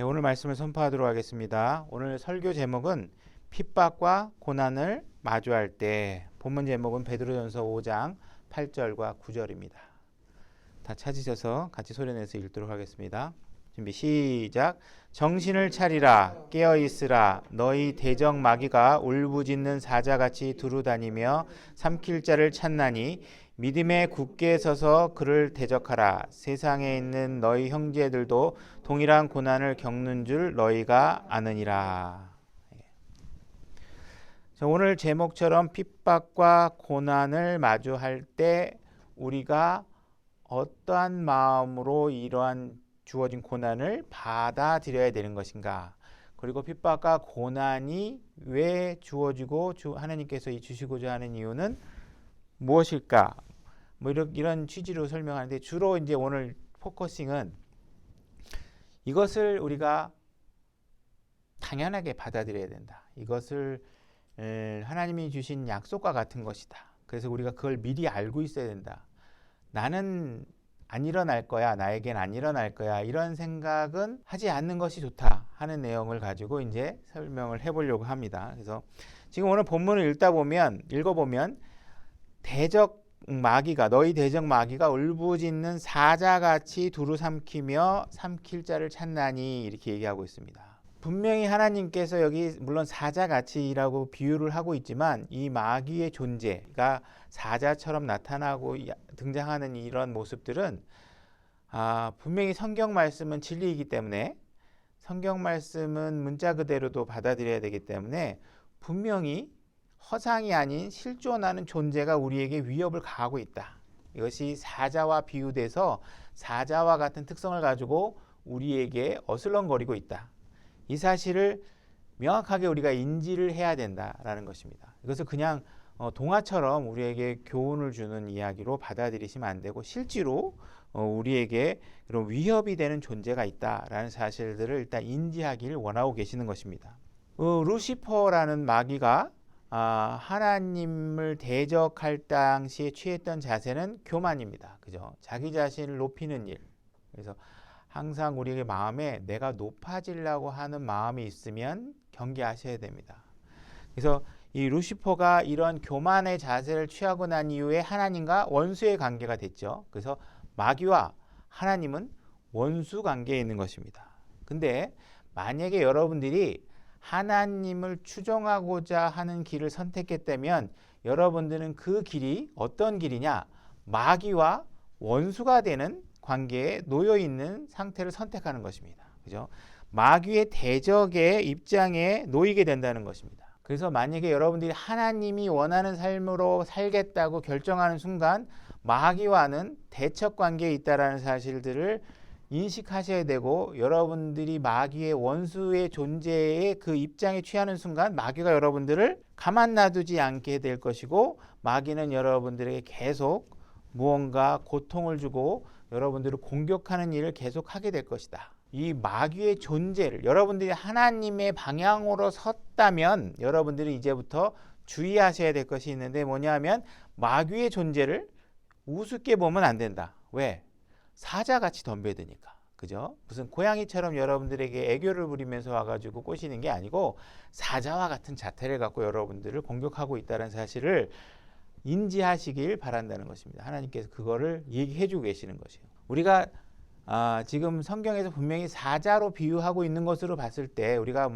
오늘 말씀을 선포하도록 하겠습니다. 오늘 설교 제목은 핍박과 고난을 마주할 때, 본문 제목은 베드로전서 5장 8절과 9절입니다. 다 찾으셔서 같이 소리내서 읽도록 하겠습니다. 준비 시작. 정신을 차리라, 깨어있으라. 너희 대적 마귀가 울부짖는 사자같이 두루다니며 삼킬 자를 찾나니 믿음에 굳게 서서 그를 대적하라. 세상에 있는 너희 형제들도 동일한 고난을 겪는 줄 너희가 아느니라. 오늘 제목처럼 핍박과 고난을 마주할 때 우리가 어떠한 마음으로 이러한 주어진 고난을 받아들여야 되는 것인가, 그리고 핍박과 고난이 왜 주어지고 하나님께서 주시고자 하는 이유는 무엇일까, 이런 취지로 설명하는데, 주로 이제 오늘 포커싱은 이것을 우리가 당연하게 받아들여야 된다. 이것을 하나님이 주신 약속과 같은 것이다. 그래서 우리가 그걸 미리 알고 있어야 된다. 나는 안 일어날 거야, 나에겐 안 일어날 거야, 이런 생각은 하지 않는 것이 좋다 하는 내용을 가지고 이제 설명을 해보려고 합니다. 그래서 지금 오늘 본문을 읽어보면 대적 마귀가, 너희 대적 마귀가 울부짖는 사자같이 두루 삼키며 삼킬 자를 찾나니, 이렇게 얘기하고 있습니다. 분명히 하나님께서 여기 물론 사자같이라고 비유를 하고 있지만, 이 마귀의 존재가 사자처럼 나타나고 등장하는 이런 모습들은 분명히 성경 말씀은 진리이기 때문에, 성경 말씀은 문자 그대로도 받아들여야 되기 때문에 분명히 허상이 아닌 실존하는 존재가 우리에게 위협을 가하고 있다. 이것이 사자와 비유돼서 사자와 같은 특성을 가지고 우리에게 어슬렁거리고 있다. 이 사실을 명확하게 우리가 인지를 해야 된다라는 것입니다. 이것을 그냥 동화처럼 우리에게 교훈을 주는 이야기로 받아들이시면 안 되고, 실제로 우리에게 그런 위협이 되는 존재가 있다라는 사실들을 일단 인지하기를 원하고 계시는 것입니다. 루시퍼라는 마귀가 하나님을 대적할 당시에 취했던 자세는 교만입니다. 그죠? 자기 자신을 높이는 일. 그래서 항상 우리의 마음에 내가 높아지려고 하는 마음이 있으면 경계하셔야 됩니다. 그래서 이 루시퍼가 이런 교만의 자세를 취하고 난 이후에 하나님과 원수의 관계가 됐죠. 그래서 마귀와 하나님은 원수 관계에 있는 것입니다. 근데 만약에 여러분들이 하나님을 추종하고자 하는 길을 선택했다면, 여러분들은 그 길이 어떤 길이냐? 마귀와 원수가 되는 관계에 놓여 있는 상태를 선택하는 것입니다. 그죠? 마귀의 대적의 입장에 놓이게 된다는 것입니다. 그래서 만약에 여러분들이 하나님이 원하는 삶으로 살겠다고 결정하는 순간, 마귀와는 대척 관계에 있다라는 사실들을 인식하셔야 되고, 여러분들이 마귀의 원수의 존재의 그 입장에 취하는 순간 마귀가 여러분들을 가만 놔두지 않게 될 것이고, 마귀는 여러분들에게 계속 무언가 고통을 주고 여러분들을 공격하는 일을 계속하게 될 것이다. 이 마귀의 존재를, 여러분들이 하나님의 방향으로 섰다면 여러분들이 이제부터 주의하셔야 될 것이 있는데, 뭐냐면 마귀의 존재를 우습게 보면 안 된다. 왜? 사자같이 덤벼드니까. 그죠? 무슨 고양이처럼 여러분들에게 애교를 부리면서 와가지고 꼬시는 게 아니고, 사자와 같은 자태를 갖고 여러분들을 공격하고 있다는 사실을 인지하시길 바란다는 것입니다. 하나님께서 그거를 얘기해주고 계시는 것이에요. 우리가 지금 성경에서 분명히 사자로 비유하고 있는 것으로 봤을 때, 우리가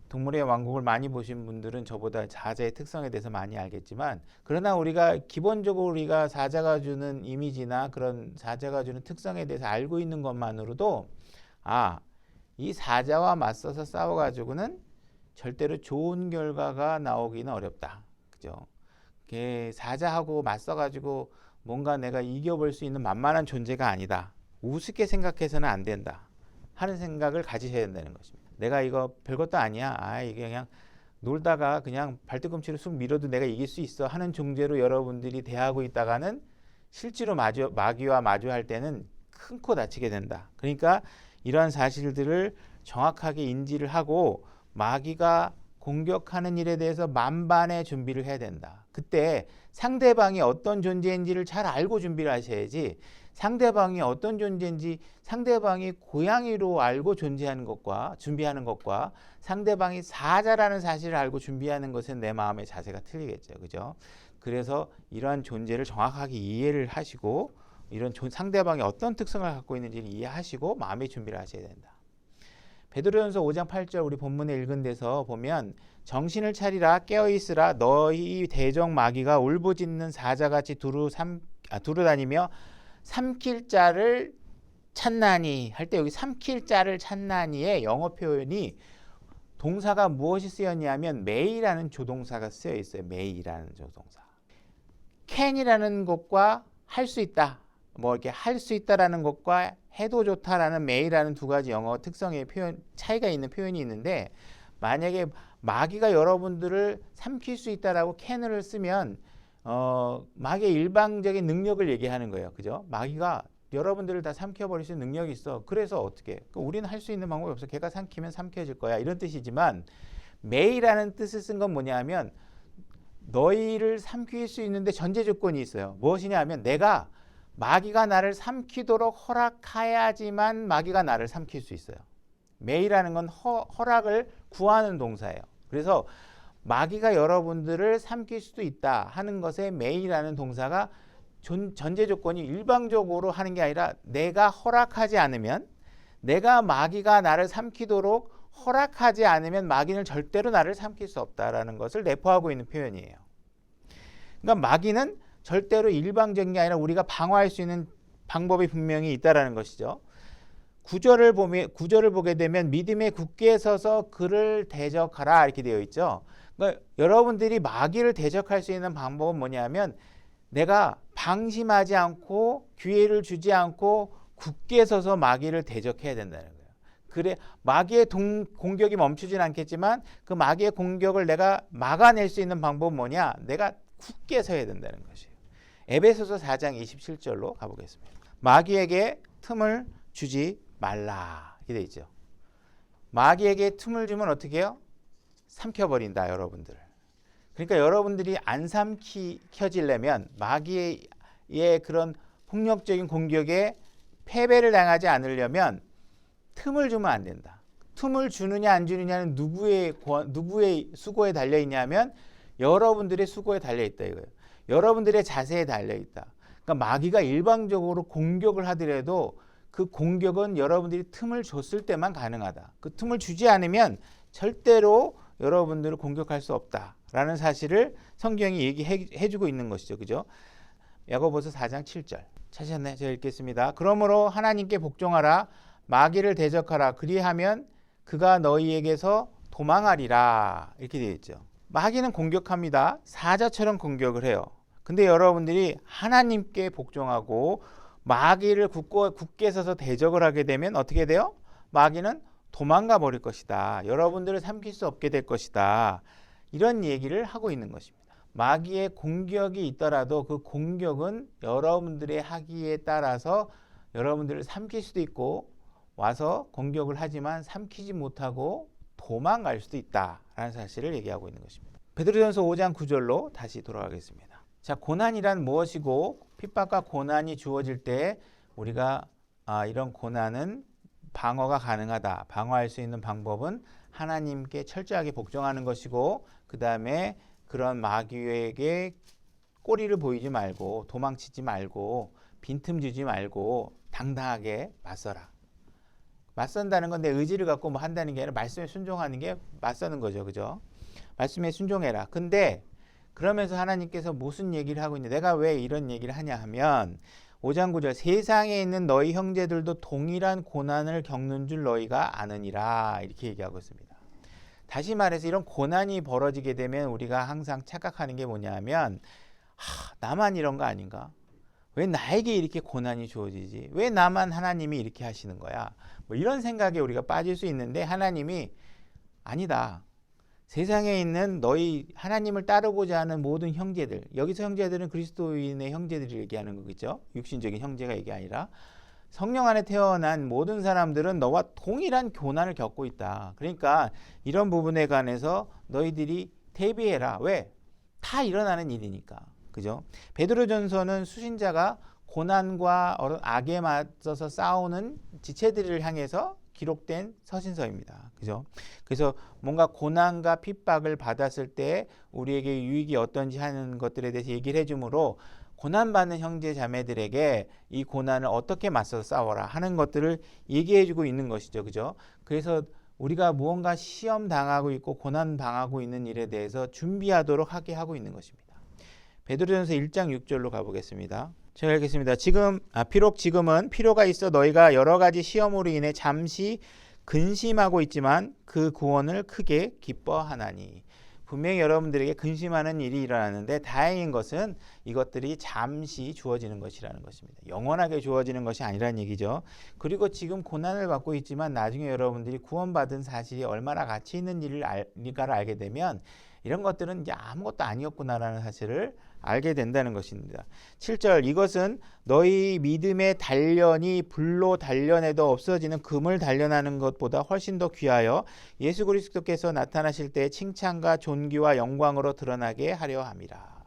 동물의 왕국을 많이 보신 분들은 저보다 사자의 특성에 대해서 많이 알겠지만, 그러나 우리가 기본적으로 우리가 사자가 주는 이미지나 그런 사자가 주는 특성에 대해서 알고 있는 것만으로도 이 사자와 맞서서 싸워가지고는 절대로 좋은 결과가 나오기는 어렵다. 그죠? 사자하고 맞서가지고 뭔가 내가 이겨볼 수 있는 만만한 존재가 아니다. 우습게 생각해서는 안 된다 하는 생각을 가지셔야 된다는 것입니다. 내가 이거 별것도 아니야. 이게 그냥 놀다가 그냥 발뒤꿈치로 쑥 밀어도 내가 이길 수 있어 하는 존재로 여러분들이 대하고 있다가는 실제로 마귀와 마주할 때는 큰 코 다치게 된다. 그러니까 이러한 사실들을 정확하게 인지를 하고, 마귀가 공격하는 일에 대해서 만반의 준비를 해야 된다. 그때 상대방이 어떤 존재인지를 잘 알고 준비를 하셔야지, 상대방이 어떤 존재인지 상대방이 고양이로 알고 존재하는 것과 준비하는 것과 상대방이 사자라는 사실을 알고 준비하는 것은 내 마음의 자세가 틀리겠죠. 그죠? 그래서 이러한 존재를 정확하게 이해를 하시고 이런 상대방이 어떤 특성을 갖고 있는지를 이해하시고 마음의 준비를 하셔야 된다. 베드로전서 5장 8절 우리 본문에 읽은 데서 보면 정신을 차리라 깨어있으라 너희 대적 마귀가 울부짖는 사자같이 두루다니며 삼킬 자를 찾나니 할 때 여기 삼킬 자를 찾나니의 영어 표현이 동사가 무엇이 쓰였냐면 may라는 조동사가 쓰여 있어요. may라는 조동사. can이라는 것과 할 수 있다. 뭐 이렇게 할 수 있다라는 것과 해도 좋다라는 may라는 두 가지 영어 특성의 표현 차이가 있는 표현이 있는데 만약에 마귀가 여러분들을 삼킬 수 있다라고 can을 쓰면 마귀의 일방적인 능력을 얘기하는 거예요. 그죠? 마귀가 여러분들을 다 삼켜버릴 수 있는 능력이 있어. 그래서 어떻게? 우리는 할 수 있는 방법이 없어. 걔가 삼키면 삼켜질 거야. 이런 뜻이지만 may라는 뜻을 쓴 건 뭐냐면 너희를 삼킬 수 있는데 전제 조건이 있어요. 무엇이냐 하면 내가 마귀가 나를 삼키도록 허락해야지만 마귀가 나를 삼킬 수 있어요. may라는 건 허락을 구하는 동사예요. 그래서 마귀가 여러분들을 삼킬 수도 있다 하는 것에 may라는 동사가 전제 조건이 일방적으로 하는 게 아니라 내가 허락하지 않으면 내가 마귀가 나를 삼키도록 허락하지 않으면 마귀는 절대로 나를 삼킬 수 없다라는 것을 내포하고 있는 표현이에요. 그러니까 마귀는 절대로 일방적인 게 아니라 우리가 방어할 수 있는 방법이 분명히 있다라는 것이죠. 구절을 보게 되면 믿음에 굳게 서서 그를 대적하라 이렇게 되어 있죠. 그러니까 여러분들이 마귀를 대적할 수 있는 방법은 뭐냐면 내가 방심하지 않고 기회를 주지 않고 굳게 서서 마귀를 대적해야 된다는 거예요. 그래 마귀의 공격이 멈추진 않겠지만 그 마귀의 공격을 내가 막아낼 수 있는 방법은 뭐냐? 내가 굳게 서야 된다는 것이에요. 에베소서 4장 27절로 가보겠습니다. 마귀에게 틈을 주지 말라 이렇게 돼 있죠. 마귀에게 틈을 주면 어떻게 해요? 삼켜버린다 여러분들을. 그러니까 여러분들이 안 삼켜지려면 마귀의 그런 폭력적인 공격에 패배를 당하지 않으려면 틈을 주면 안 된다. 틈을 주느냐 안 주느냐는 누구의 수고에 달려 있냐면 여러분들의 수고에 달려 있다 이거예요. 여러분들의 자세에 달려 있다. 그러니까 마귀가 일방적으로 공격을 하더라도 그 공격은 여러분들이 틈을 줬을 때만 가능하다. 그 틈을 주지 않으면 절대로 여러분들을 공격할 수 없다라는 사실을 성경이 얘기해주고 있는 것이죠. 그죠? 야고보서 4장 7절 찾으셨나요? 제가 읽겠습니다. 그러므로 하나님께 복종하라. 마귀를 대적하라. 그리하면 그가 너희에게서 도망하리라. 이렇게 되어 있죠. 마귀는 공격합니다. 사자처럼 공격을 해요. 근데 여러분들이 하나님께 복종하고 마귀를 굳게 서서 대적을 하게 되면 어떻게 돼요? 마귀는 도망가 버릴 것이다. 여러분들을 삼킬 수 없게 될 것이다. 이런 얘기를 하고 있는 것입니다. 마귀의 공격이 있더라도 그 공격은 여러분들의 하기에 따라서 여러분들을 삼킬 수도 있고 와서 공격을 하지만 삼키지 못하고 도망갈 수도 있다라는 사실을 얘기하고 있는 것입니다. 베드로전서 5장 9절로 다시 돌아가겠습니다. 자, 고난이란 무엇이고 핍박과 고난이 주어질 때 우리가 이런 고난은 방어가 가능하다. 방어할 수 있는 방법은 하나님께 철저하게 복종하는 것이고 그 다음에 그런 마귀에게 꼬리를 보이지 말고 도망치지 말고 빈틈 주지 말고 당당하게 맞서라. 맞선다는 건 내 의지를 갖고 뭐 한다는 게 아니라 말씀에 순종하는 게 맞서는 거죠. 그죠? 말씀에 순종해라. 근데 그러면서 하나님께서 무슨 얘기를 하고 있냐? 내가 왜 이런 얘기를 하냐 하면 5장 9절 세상에 있는 너희 형제들도 동일한 고난을 겪는 줄 너희가 아느니라 이렇게 얘기하고 있습니다. 다시 말해서 이런 고난이 벌어지게 되면 우리가 항상 착각하는 게 뭐냐 하면 나만 이런 거 아닌가? 왜 나에게 이렇게 고난이 주어지지? 왜 나만 하나님이 이렇게 하시는 거야? 뭐 이런 생각에 우리가 빠질 수 있는데 하나님이 아니다. 세상에 있는 너희 하나님을 따르고자 하는 모든 형제들, 여기서 형제들은 그리스도인의 형제들을 얘기하는 거겠죠. 육신적인 형제가 이게 아니라 성령 안에 태어난 모든 사람들은 너와 동일한 고난을 겪고 있다. 그러니까 이런 부분에 관해서 너희들이 대비해라. 왜? 다 일어나는 일이니까. 그죠? 베드로전서는 수신자가 고난과 악에 맞서서 싸우는 지체들을 향해서 기록된 서신서입니다. 그죠? 그래서 뭔가 고난과 핍박을 받았을 때 우리에게 유익이 어떤지 하는 것들에 대해서 얘기를 해주므로 고난받는 형제 자매들에게 이 고난을 어떻게 맞서서 싸워라 하는 것들을 얘기해주고 있는 것이죠. 그죠? 그래서 우리가 무언가 시험 당하고 있고 고난 당하고 있는 일에 대해서 준비하도록 하게 하고 있는 것입니다. 베드로전서 1장 6절로 가보겠습니다. 제가 읽겠습니다. 비록 지금은 필요가 있어 너희가 여러 가지 시험으로 인해 잠시 근심하고 있지만 그 구원을 크게 기뻐하나니. 분명히 여러분들에게 근심하는 일이 일어나는데 다행인 것은 이것들이 잠시 주어지는 것이라는 것입니다. 영원하게 주어지는 것이 아니라는 얘기죠. 그리고 지금 고난을 받고 있지만 나중에 여러분들이 구원받은 사실이 얼마나 가치 있는 일인가를 알게 되면 이런 것들은 이제 아무것도 아니었구나라는 사실을 알게 된다는 것입니다. 7절 이것은 너희 믿음의 단련이 불로 단련해도 없어지는 금을 단련하는 것보다 훨씬 더 귀하여 예수 그리스도께서 나타나실 때 칭찬과 존귀와 영광으로 드러나게 하려 함이라.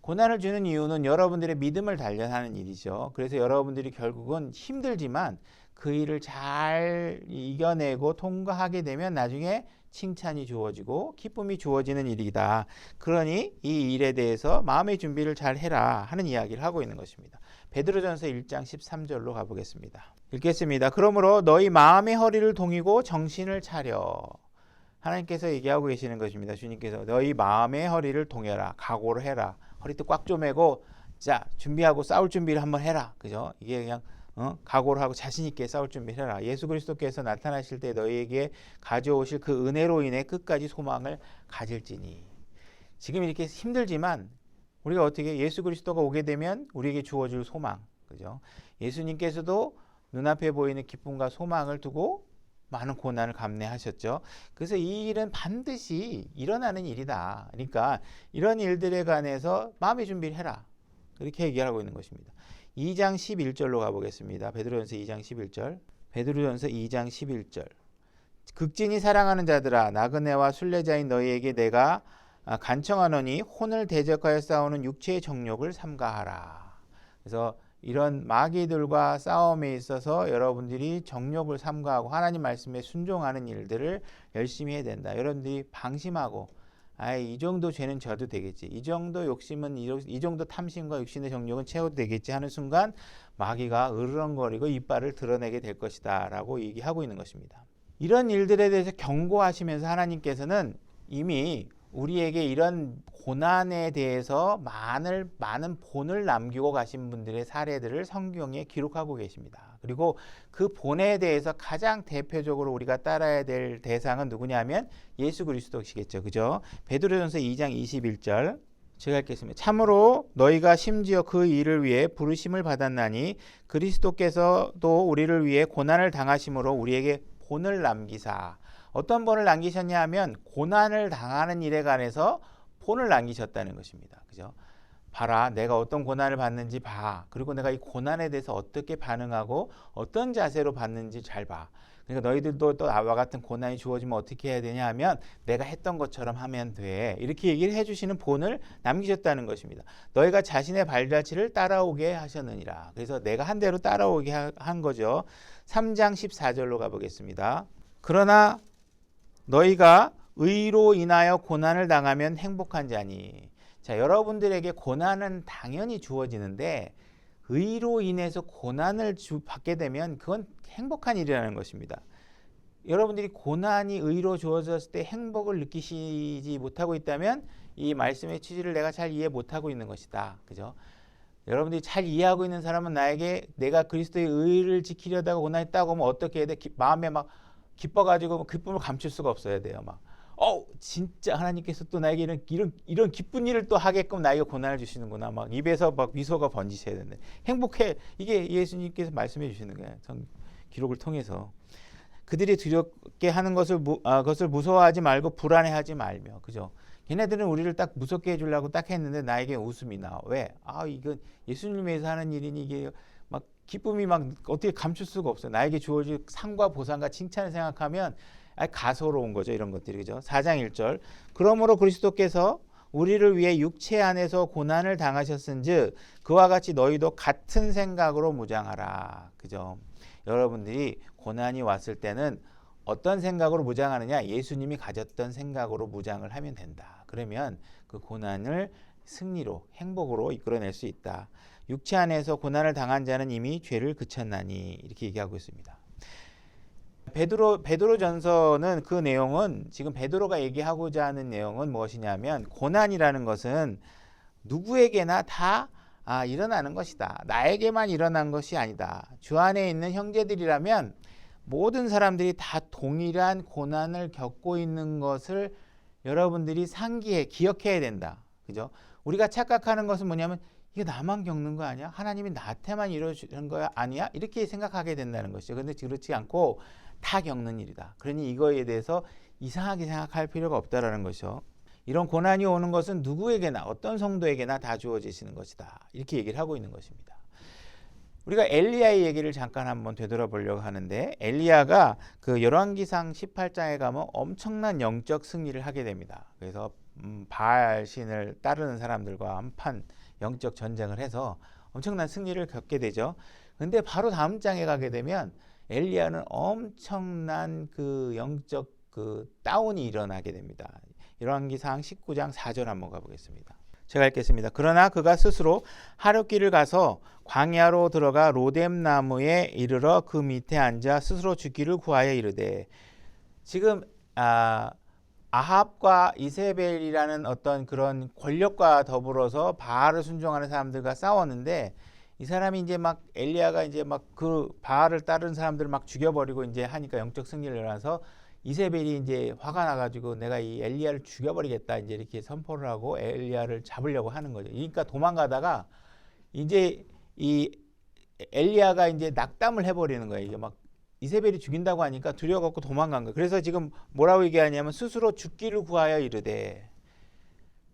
고난을 주는 이유는 여러분들의 믿음을 단련하는 일이죠. 그래서 여러분들이 결국은 힘들지만 그 일을 잘 이겨내고 통과하게 되면 나중에 칭찬이 주어지고 기쁨이 주어지는 일이다. 그러니 이 일에 대해서 마음의 준비를 잘 해라 하는 이야기를 하고 있는 것입니다. 베드로전서 1장 13절로 가보겠습니다. 읽겠습니다. 그러므로 너희 마음의 허리를 동이고 정신을 차려. 하나님께서 얘기하고 계시는 것입니다. 주님께서 너희 마음의 허리를 동여라. 각오를 해라. 허리도 꽉 조매고 자 준비하고 싸울 준비를 한번 해라. 그죠? 이게 그냥 각오를 하고 자신 있게 싸울 준비를 해라. 예수 그리스도께서 나타나실 때 너희에게 가져오실 그 은혜로 인해 끝까지 소망을 가질지니. 지금 이렇게 힘들지만 우리가 어떻게 예수 그리스도가 오게 되면 우리에게 주어질 소망, 그죠? 예수님께서도 눈앞에 보이는 기쁨과 소망을 두고 많은 고난을 감내하셨죠. 그래서 이 일은 반드시 일어나는 일이다. 그러니까 이런 일들에 관해서 마음의 준비를 해라. 그렇게 얘기하고 있는 것입니다. 2장 11절로 가보겠습니다. 베드로전서 2장 11절. 베드로전서 2장 11절. 극진히 사랑하는 자들아 나그네와 순례자인 너희에게 내가 간청하노니 혼을 대적하여 싸우는 육체의 정욕을 삼가하라. 그래서 이런 마귀들과 싸움에 있어서 여러분들이 정욕을 삼가하고 하나님 말씀에 순종하는 일들을 열심히 해야 된다. 여러분들이 방심하고 이 정도 죄는 져도 되겠지. 이 정도 욕심은 이 정도 탐심과 육신의 정욕은 채워도 되겠지 하는 순간 마귀가 으르렁거리고 이빨을 드러내게 될 것이다 라고 얘기하고 있는 것입니다. 이런 일들에 대해서 경고하시면서 하나님께서는 이미 우리에게 이런 고난에 대해서 많은 본을 남기고 가신 분들의 사례들을 성경에 기록하고 계십니다. 그리고 그 본에 대해서 가장 대표적으로 우리가 따라야 될 대상은 누구냐면 예수 그리스도시겠죠. 그죠? 베드로전서 2장 21절 제가 읽겠습니다. 참으로 너희가 심지어 그 일을 위해 부르심을 받았나니 그리스도께서도 우리를 위해 고난을 당하심으로 우리에게 본을 남기사. 어떤 본을 남기셨냐 하면 고난을 당하는 일에 관해서 본을 남기셨다는 것입니다. 그죠? 봐라, 내가 어떤 고난을 받는지 봐. 그리고 내가 이 고난에 대해서 어떻게 반응하고 어떤 자세로 받는지 잘 봐. 그러니까 너희들도 또 나와 같은 고난이 주어지면 어떻게 해야 되냐 하면 내가 했던 것처럼 하면 돼. 이렇게 얘기를 해주시는 본을 남기셨다는 것입니다. 너희가 자신의 발자취를 따라오게 하셨느니라. 그래서 내가 한 대로 따라오게 한 거죠. 3장 14절로 가보겠습니다. 그러나 너희가 의로 인하여 고난을 당하면 행복한 자니. 자, 여러분들에게 고난은 당연히 주어지는데 의로 인해서 고난을 받게 되면 그건 행복한 일이라는 것입니다. 여러분들이 고난이 의로 주어졌을 때 행복을 느끼시지 못하고 있다면 이 말씀의 취지를 내가 잘 이해 못하고 있는 것이다. 그죠? 여러분들이 잘 이해하고 있는 사람은 나에게 내가 그리스도의 의를 지키려다가 고난이 있다고 하면 어떻게 해야 돼? 마음에 막 기뻐가지고 기쁨을 감출 수가 없어야 돼요. 막 진짜 하나님께서 또 나에게 이런 기쁜 일을 또 하게끔 나에게 고난을 주시는구나. 막 입에서 막 미소가 번지셔야 되는데 행복해. 이게 예수님께서 말씀해 주시는 거예요. 기록을 통해서 그들이 두렵게 하는 것을 무서워하지 말고 불안해하지 말며. 그죠? 걔네들은 우리를 딱 무섭게 해주려고 딱 했는데 나에게 웃음이 나와. 왜? 이건 예수님 위해서 하는 일이니 이게 막 기쁨이 막 어떻게 감출 수가 없어요. 나에게 주어질 상과 보상과 칭찬을 생각하면 가소로운 거죠. 이런 것들이. 그죠? 4장 1절. 그러므로 그리스도께서 우리를 위해 육체 안에서 고난을 당하셨은즉 그와 같이 너희도 같은 생각으로 무장하라. 그죠? 여러분들이 고난이 왔을 때는 어떤 생각으로 무장하느냐? 예수님이 가졌던 생각으로 무장을 하면 된다. 그러면 그 고난을 승리로, 행복으로 이끌어낼 수 있다. 육체 안에서 고난을 당한 자는 이미 죄를 그쳤나니 이렇게 얘기하고 있습니다. 베드로전서는 그 내용은 지금 베드로가 얘기하고자 하는 내용은 무엇이냐면 고난이라는 것은 누구에게나 다 일어나는 것이다. 나에게만 일어난 것이 아니다. 주 안에 있는 형제들이라면 모든 사람들이 다 동일한 고난을 겪고 있는 것을 여러분들이 기억해야 된다. 그죠? 우리가 착각하는 것은 뭐냐면 이게 나만 겪는 거 아니야? 하나님이 나한테만 이러시는 거 아니야? 이렇게 생각하게 된다는 것이죠. 그런데 그렇지 않고 다 겪는 일이다. 그러니 이거에 대해서 이상하게 생각할 필요가 없다라는 것이죠. 이런 고난이 오는 것은 누구에게나 어떤 성도에게나 다 주어지시는 것이다. 이렇게 얘기를 하고 있는 것입니다. 우리가 엘리야의 얘기를 잠깐 한번 되돌아보려고 하는데 엘리야가 그 열왕기상 18장에 가면 엄청난 영적 승리를 하게 됩니다. 그래서 바알 신을 따르는 사람들과 한판 영적 전쟁을 해서 엄청난 승리를 겪게 되죠. 근데 바로 다음 장에 가게 되면 엘리야는 엄청난 그 영적 그 다운이 일어나게 됩니다. 열왕기상 19장 4절 한번 가보겠습니다. 제가 읽겠습니다. 그러나 그가 스스로 하룻길을 가서 광야로 들어가 로뎀 나무에 이르러 그 밑에 앉아 스스로 죽기를 구하여 이르되 지금 아합과 이세벨이라는 어떤 그런 권력과 더불어서 바알을 순종하는 사람들과 싸웠는데 이 사람이 이제 막 엘리야가 이제 막 그 바알을 따르는 사람들을 막 죽여버리고 이제 하니까 영적 승리를 일어나서 이세벨이 이제 화가 나가지고 내가 이 엘리야를 죽여버리겠다 이제 이렇게 선포를 하고 엘리야를 잡으려고 하는 거죠. 그러니까 도망가다가 이제 이 엘리야가 이제 낙담을 해버리는 거예요. 이게 막 이세벨이 죽인다고 하니까 두려워갖고 도망간 거예요. 그래서 지금 뭐라고 얘기하냐면 스스로 죽기를 구하여 이르되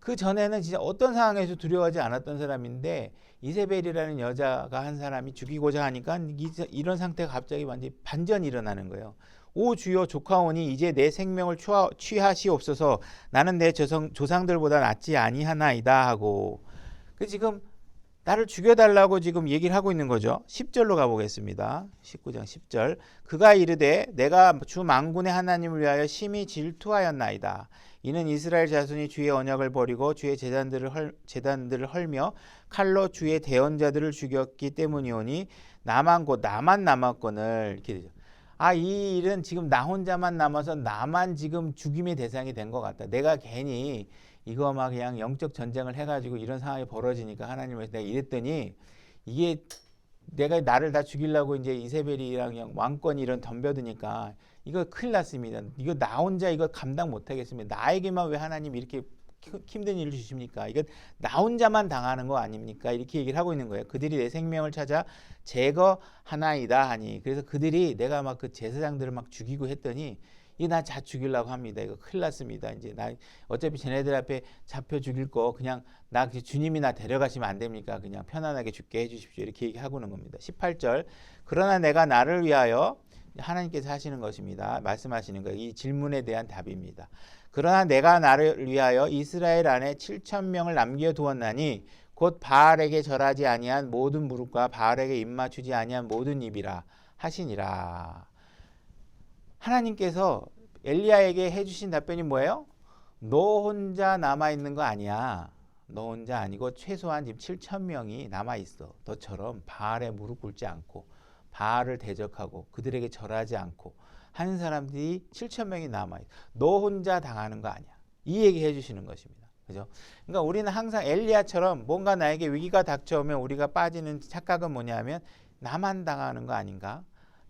그 전에는 진짜 어떤 상황에서 두려워하지 않았던 사람인데 이세벨이라는 여자가 한 사람이 죽이고자 하니까 이런 상태가 갑자기 완전히 반전이 일어나는 거예요. 오 주여 조카오니 이제 내 생명을 취하시옵소서 나는 내 조상들보다 낫지 아니하나이다 하고 지금 나를 죽여달라고 지금 얘기를 하고 있는 거죠. 10절로 가보겠습니다. 19장 10절 그가 이르되 내가 주 만군의 하나님을 위하여 심히 질투하였나이다. 이는 이스라엘 자손이 주의 언약을 버리고 주의 제단들을 헐며 칼로 주의 대언자들을 죽였기 때문이오니 나만 남았거늘 이렇게 되죠. 이 일은 지금 나 혼자만 남아서 나만 지금 죽임의 대상이 된 것 같다. 내가 괜히 이거 막 그냥 영적 전쟁을 해가지고 이런 상황이 벌어지니까 하나님을 내가 이랬더니 이게 내가 나를 다 죽이려고 이제 이세벨이랑 왕권이 이런 덤벼드니까 이거 큰일 났습니다. 이거 나 혼자 이거 감당 못하겠습니다. 나에게만 왜 하나님 이렇게 힘든 일을 주십니까? 이건 나 혼자만 당하는 거 아닙니까? 이렇게 얘기를 하고 있는 거예요. 그들이 내 생명을 찾아 제거하나이다 하니 그래서 그들이 내가 막 그 제사장들을 막 죽이고 했더니 이 나 자 죽이려고 합니다. 이거 큰일 났습니다. 이제 나 어차피 쟤네들 앞에 잡혀 죽일 거 그냥 나 주님이 나 데려가시면 안 됩니까? 그냥 편안하게 죽게 해주십시오. 이렇게 얘기하고는 겁니다. 18절 그러나 내가 나를 위하여 하나님께서 하시는 것입니다. 말씀하시는 거예요. 이 질문에 대한 답입니다. 그러나 내가 나를 위하여 이스라엘 안에 7,000명을 남겨두었나니 곧 바알에게 절하지 아니한 모든 무릎과 바알에게 입맞추지 아니한 모든 입이라 하시니라. 하나님께서 엘리야에게 해주신 답변이 뭐예요? 너 혼자 남아있는 거 아니야. 너 혼자 아니고 최소한 지금 7,000명이 남아있어. 너처럼 바알에 무릎 꿇지 않고 바알을 대적하고 그들에게 절하지 않고 하는 사람들이 7,000명이 남아있어. 너 혼자 당하는 거 아니야. 이 얘기 해주시는 것입니다. 그죠? 그러니까 우리는 항상 엘리야처럼 뭔가 나에게 위기가 닥쳐오면 우리가 빠지는 착각은 뭐냐면 나만 당하는 거 아닌가?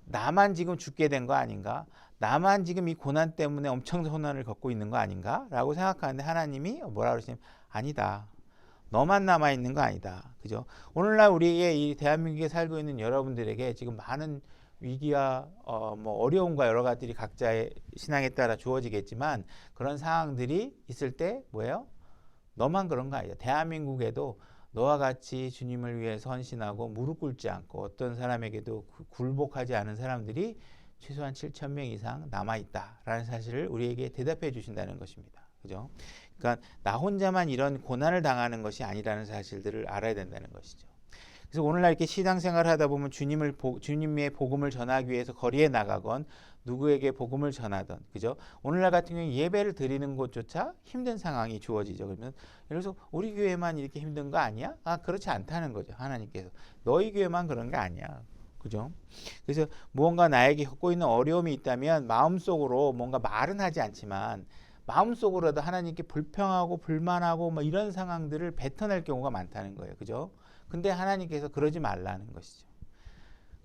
나만 지금 죽게 된 거 아닌가? 나만 지금 이 고난 때문에 엄청난 고난을 겪고 있는 거 아닌가? 라고 생각하는데 하나님이 뭐라 그러시냐면 아니다. 너만 남아있는 거 아니다. 그죠? 오늘날 우리에게 이 대한민국에 살고 있는 여러분들에게 지금 많은 위기와 뭐 어려움과 여러 가지들이 각자의 신앙에 따라 주어지겠지만 그런 상황들이 있을 때 뭐예요? 너만 그런 거 아니다. 대한민국에도 너와 같이 주님을 위해서 헌신하고 무릎 꿇지 않고 어떤 사람에게도 굴복하지 않은 사람들이 최소한 7,000명 이상 남아있다라는 사실을 우리에게 대답해 주신다는 것입니다. 그죠? 그러니까 나 혼자만 이런 고난을 당하는 것이 아니라는 사실들을 알아야 된다는 것이죠. 그래서 오늘날 이렇게 신앙생활을 하다 보면 주님의 복음을 전하기 위해서 거리에 나가건 누구에게 복음을 전하던, 그죠? 오늘날 같은 경우에 예배를 드리는 곳조차 힘든 상황이 주어지죠. 그러면 예를 들어서 우리 교회만 이렇게 힘든 거 아니야? 그렇지 않다는 거죠. 하나님께서 너희 교회만 그런 게 아니야. 그죠? 그래서 무언가 나에게 겪고 있는 어려움이 있다면 마음속으로 뭔가 말은 하지 않지만 마음속으로도 하나님께 불평하고 불만하고 뭐 이런 상황들을 뱉어낼 경우가 많다는 거예요. 그죠? 근데 하나님께서 그러지 말라는 것이죠.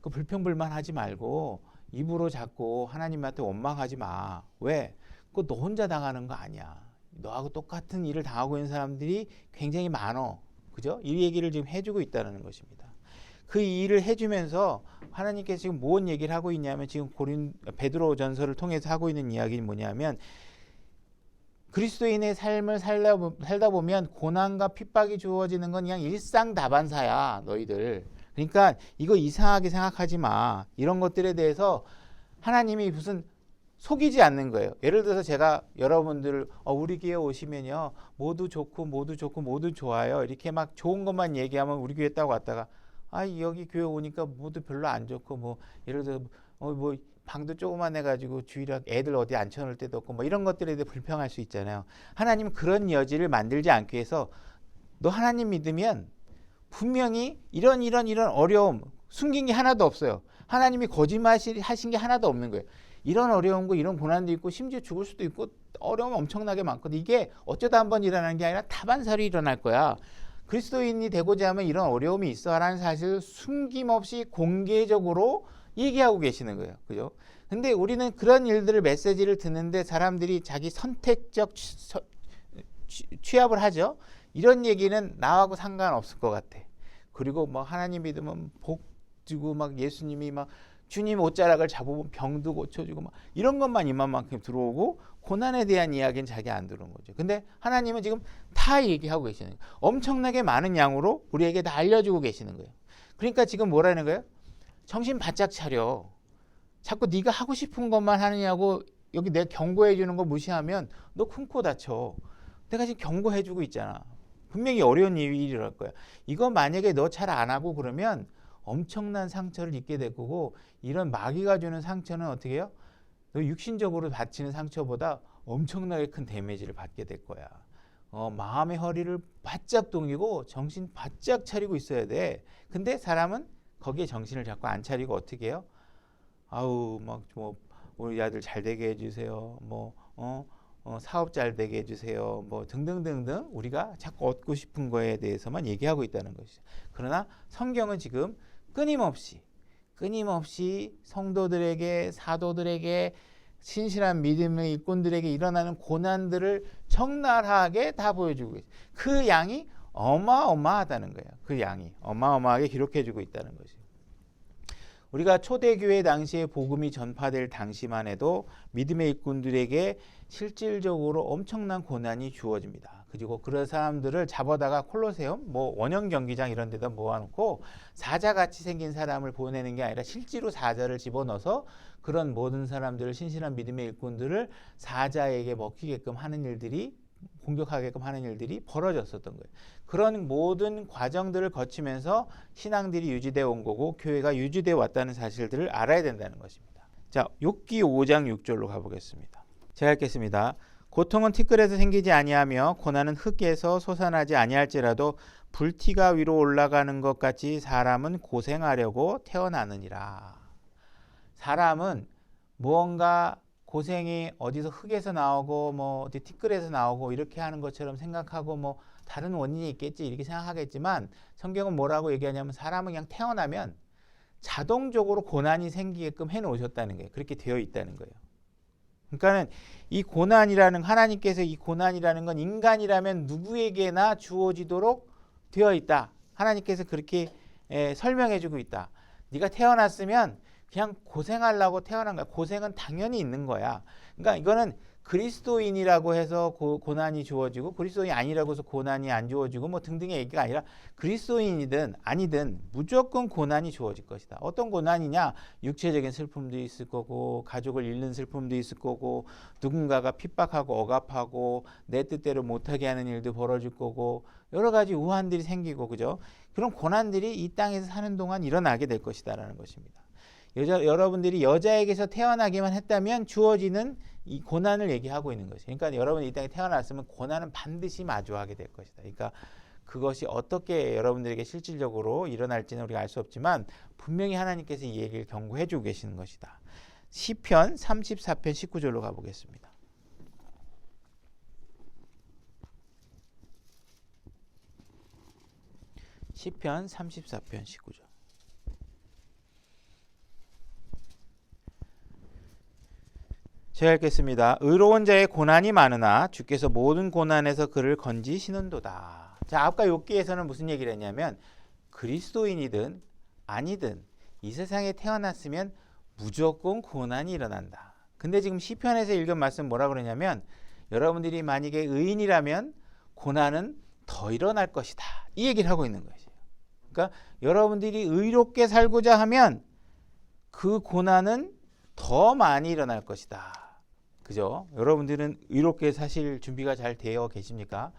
그 불평불만하지 말고 입으로 자꾸 하나님한테 원망하지 마. 왜? 그거 너 혼자 당하는 거 아니야. 너하고 똑같은 일을 당하고 있는 사람들이 굉장히 많어. 그죠? 이 얘기를 지금 해주고 있다는 것입니다. 그 일을 해주면서 하나님께서 지금 뭔 얘기를 하고 있냐면 지금 베드로전서를 통해서 하고 있는 이야기는 뭐냐면 그리스도인의 삶을 살다 보면 고난과 핍박이 주어지는 건 그냥 일상다반사야, 너희들. 그러니까 이거 이상하게 생각하지 마. 이런 것들에 대해서 하나님이 무슨 속이지 않는 거예요. 예를 들어서 제가 여러분들 우리 교회 오시면요 모두 좋고 모두 좋고 모두 좋아요. 이렇게 막 좋은 것만 얘기하면 우리 교회 따고 왔다가 여기 교회 오니까 모두 별로 안 좋고 뭐 예를 들어서 뭐 방도 조그만 해가지고 주일에 애들 어디 앉혀놓을 데도 없고 뭐 이런 것들에 대해 불평할 수 있잖아요. 하나님은 그런 여지를 만들지 않기 위해서 너 하나님 믿으면 분명히 이런 어려움 숨긴 게 하나도 없어요. 하나님이 거짓말 하신 게 하나도 없는 거예요. 이런 어려움과 이런 고난도 있고 심지어 죽을 수도 있고 어려움이 엄청나게 많거든. 이게 어쩌다 한번 일어나는 게 아니라 다반사로 일어날 거야. 그리스도인이 되고자 하면 이런 어려움이 있어라는 사실을 숨김없이 공개적으로 얘기하고 계시는 거예요. 그죠? 근데 우리는 그런 일들을 메시지를 듣는데 사람들이 자기 선택적 취합을 하죠. 이런 얘기는 나하고 상관없을 것 같아. 그리고 뭐 하나님 믿으면 복 주고 막 예수님이 막 주님 옷자락을 잡으면 병도 고쳐주고 막 이런 것만 이만큼 들어오고 고난에 대한 이야기는 자기 안 들어온 거죠. 근데 하나님은 지금 다 얘기하고 계시는 거예요. 엄청나게 많은 양으로 우리에게 다 알려주고 계시는 거예요. 그러니까 지금 뭐라는 거예요? 정신 바짝 차려. 자꾸 네가 하고 싶은 것만 하느냐고 여기 내가 경고해 주는 거 무시하면 너 큰 코 다쳐. 내가 지금 경고해 주고 있잖아. 분명히 어려운 일이 일어날 거야. 이거 만약에 너 잘 안 하고 그러면 엄청난 상처를 입게 될 거고 이런 마귀가 주는 상처는 어떻게 해요? 너 육신적으로 다치는 상처보다 엄청나게 큰 데미지를 받게 될 거야. 마음의 허리를 바짝 동이고 정신 바짝 차리고 있어야 돼. 근데 사람은 거기에 정신을 자꾸 안 차리고 어떻게 해요? 막 뭐 우리 아들 잘 되게 해주세요. 사업 잘 되게 해주세요. 뭐 등등등등 우리가 자꾸 얻고 싶은 거에 대해서만 얘기하고 있다는 것이죠. 그러나 성경은 지금 끊임없이 성도들에게 사도들에게 신실한 믿음의 일꾼들에게 일어나는 고난들을 적나라하게 다 보여주고 있어요. 그 양이 어마어마하다는 거예요. 그 양이 어마어마하게 기록해주고 있다는 것이죠. 우리가 초대교회 당시에 복음이 전파될 당시만 해도 믿음의 일꾼들에게 실질적으로 엄청난 고난이 주어집니다. 그리고 그런 사람들을 잡아다가 콜로세움, 원형 경기장 이런 데다 모아놓고 사자같이 생긴 사람을 보내는 게 아니라 실제로 사자를 집어넣어서 그런 모든 사람들을 신실한 믿음의 일꾼들을 사자에게 먹히게끔 하는 일들이 공격하게끔 하는 일들이 벌어졌었던 거예요. 그런 모든 과정들을 거치면서 신앙들이 유지되어 온 거고 교회가 유지되어 왔다는 사실들을 알아야 된다는 것입니다. 자, 욥기 5장 6절로 가보겠습니다. 제가 읽겠습니다. 고통은 티끌에서 생기지 아니하며 고난은 흙에서 솟아나지 아니할지라도 불티가 위로 올라가는 것 같이 사람은 고생하려고 태어나느니라. 사람은 무언가 고생이 어디서 흙에서 나오고 어디 티끌에서 나오고 이렇게 하는 것처럼 생각하고 다른 원인이 있겠지 이렇게 생각하겠지만 성경은 뭐라고 얘기하냐면 사람은 그냥 태어나면 자동적으로 고난이 생기게끔 해놓으셨다는 거예요. 그렇게 되어 있다는 거예요. 그러니까는 이 고난이라는 하나님께서 이 고난이라는 건 인간이라면 누구에게나 주어지도록 되어 있다. 하나님께서 그렇게 설명해주고 있다. 네가 태어났으면 그냥 고생하려고 태어난 거야. 고생은 당연히 있는 거야. 그러니까 이거는 그리스도인이라고 해서 고난이 주어지고 그리스도인이 아니라고 해서 고난이 안 주어지고 뭐 등등의 얘기가 아니라 그리스도인이든 아니든 무조건 고난이 주어질 것이다. 어떤 고난이냐? 육체적인 슬픔도 있을 거고 가족을 잃는 슬픔도 있을 거고 누군가가 핍박하고 억압하고 내 뜻대로 못하게 하는 일도 벌어질 거고 여러 가지 우환들이 생기고 그죠? 그런 고난들이 이 땅에서 사는 동안 일어나게 될 것이다라는 것입니다. 여러분들이 여자에게서 태어나기만 했다면 주어지는 이 고난을 얘기하고 있는 것이에요. 그러니까 여러분이 이 땅에 태어났으면 고난은 반드시 마주하게 될 것이다. 그러니까 그것이 어떻게 여러분들에게 실질적으로 일어날지는 우리가 알 수 없지만 분명히 하나님께서 이 얘기를 경고해 주고 계시는 것이다. 시편 34편 19절로 가보겠습니다. 시편 34편 19절. 제가 읽겠습니다. 의로운 자의 고난이 많으나 주께서 모든 고난에서 그를 건지시는도다. 자, 아까 욥기에서는 무슨 얘기를 했냐면 그리스도인이든 아니든 이 세상에 태어났으면 무조건 고난이 일어난다. 근데 지금 시편에서 읽은 말씀 뭐라 그러냐면 여러분들이 만약에 의인이라면 고난은 더 일어날 것이다. 이 얘기를 하고 있는 것이에요. 그러니까 여러분들이 의롭게 살고자 하면 그 고난은 더 많이 일어날 것이다. 그죠? 여러분들은 의롭게 사실 준비가 잘 되어 계십니까?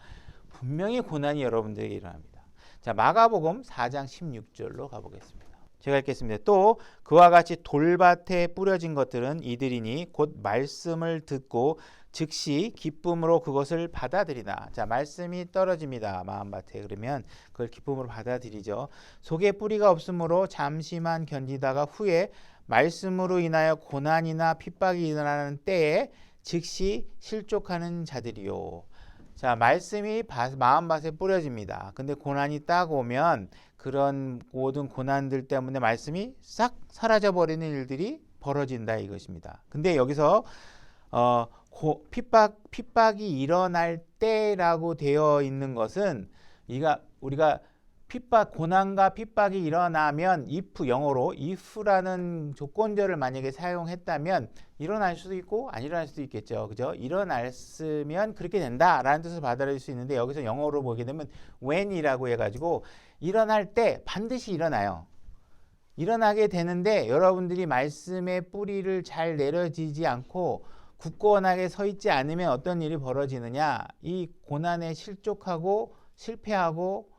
분명히 고난이 여러분들에게 일어납니다. 자, 마가복음 4장 16절로 가보겠습니다. 제가 읽겠습니다. 또 그와 같이 돌밭에 뿌려진 것들은 이들이니 곧 말씀을 듣고 즉시 기쁨으로 그것을 받아들이나. 자, 말씀이 떨어집니다. 마음밭에. 그러면 그걸 기쁨으로 받아들이죠. 속에 뿌리가 없으므로 잠시만 견디다가 후에 말씀으로 인하여 고난이나 핍박이 일어나는 때에 즉시 실족하는 자들이요. 자, 말씀이 마음밭에 뿌려집니다. 근데 고난이 딱 오면 그런 모든 고난들 때문에 말씀이 싹 사라져버리는 일들이 벌어진다 이것입니다. 근데 여기서 핍박이 일어날 때라고 되어 있는 것은 우리가 고난과 핍박이 일어나면 if, 영어로 if라는 조건절을 만약에 사용했다면 일어날 수도 있고 안 일어날 수도 있겠죠. 그죠? 일어났으면 그렇게 된다라는 뜻을 받아들일 수 있는데 여기서 영어로 보게 되면 when이라고 해가지고 일어날 때 반드시 일어나요. 일어나게 되는데 여러분들이 말씀의 뿌리를 잘 내려지지 않고 굳건하게 서 있지 않으면 어떤 일이 벌어지느냐? 이 고난에 실족하고 실패하고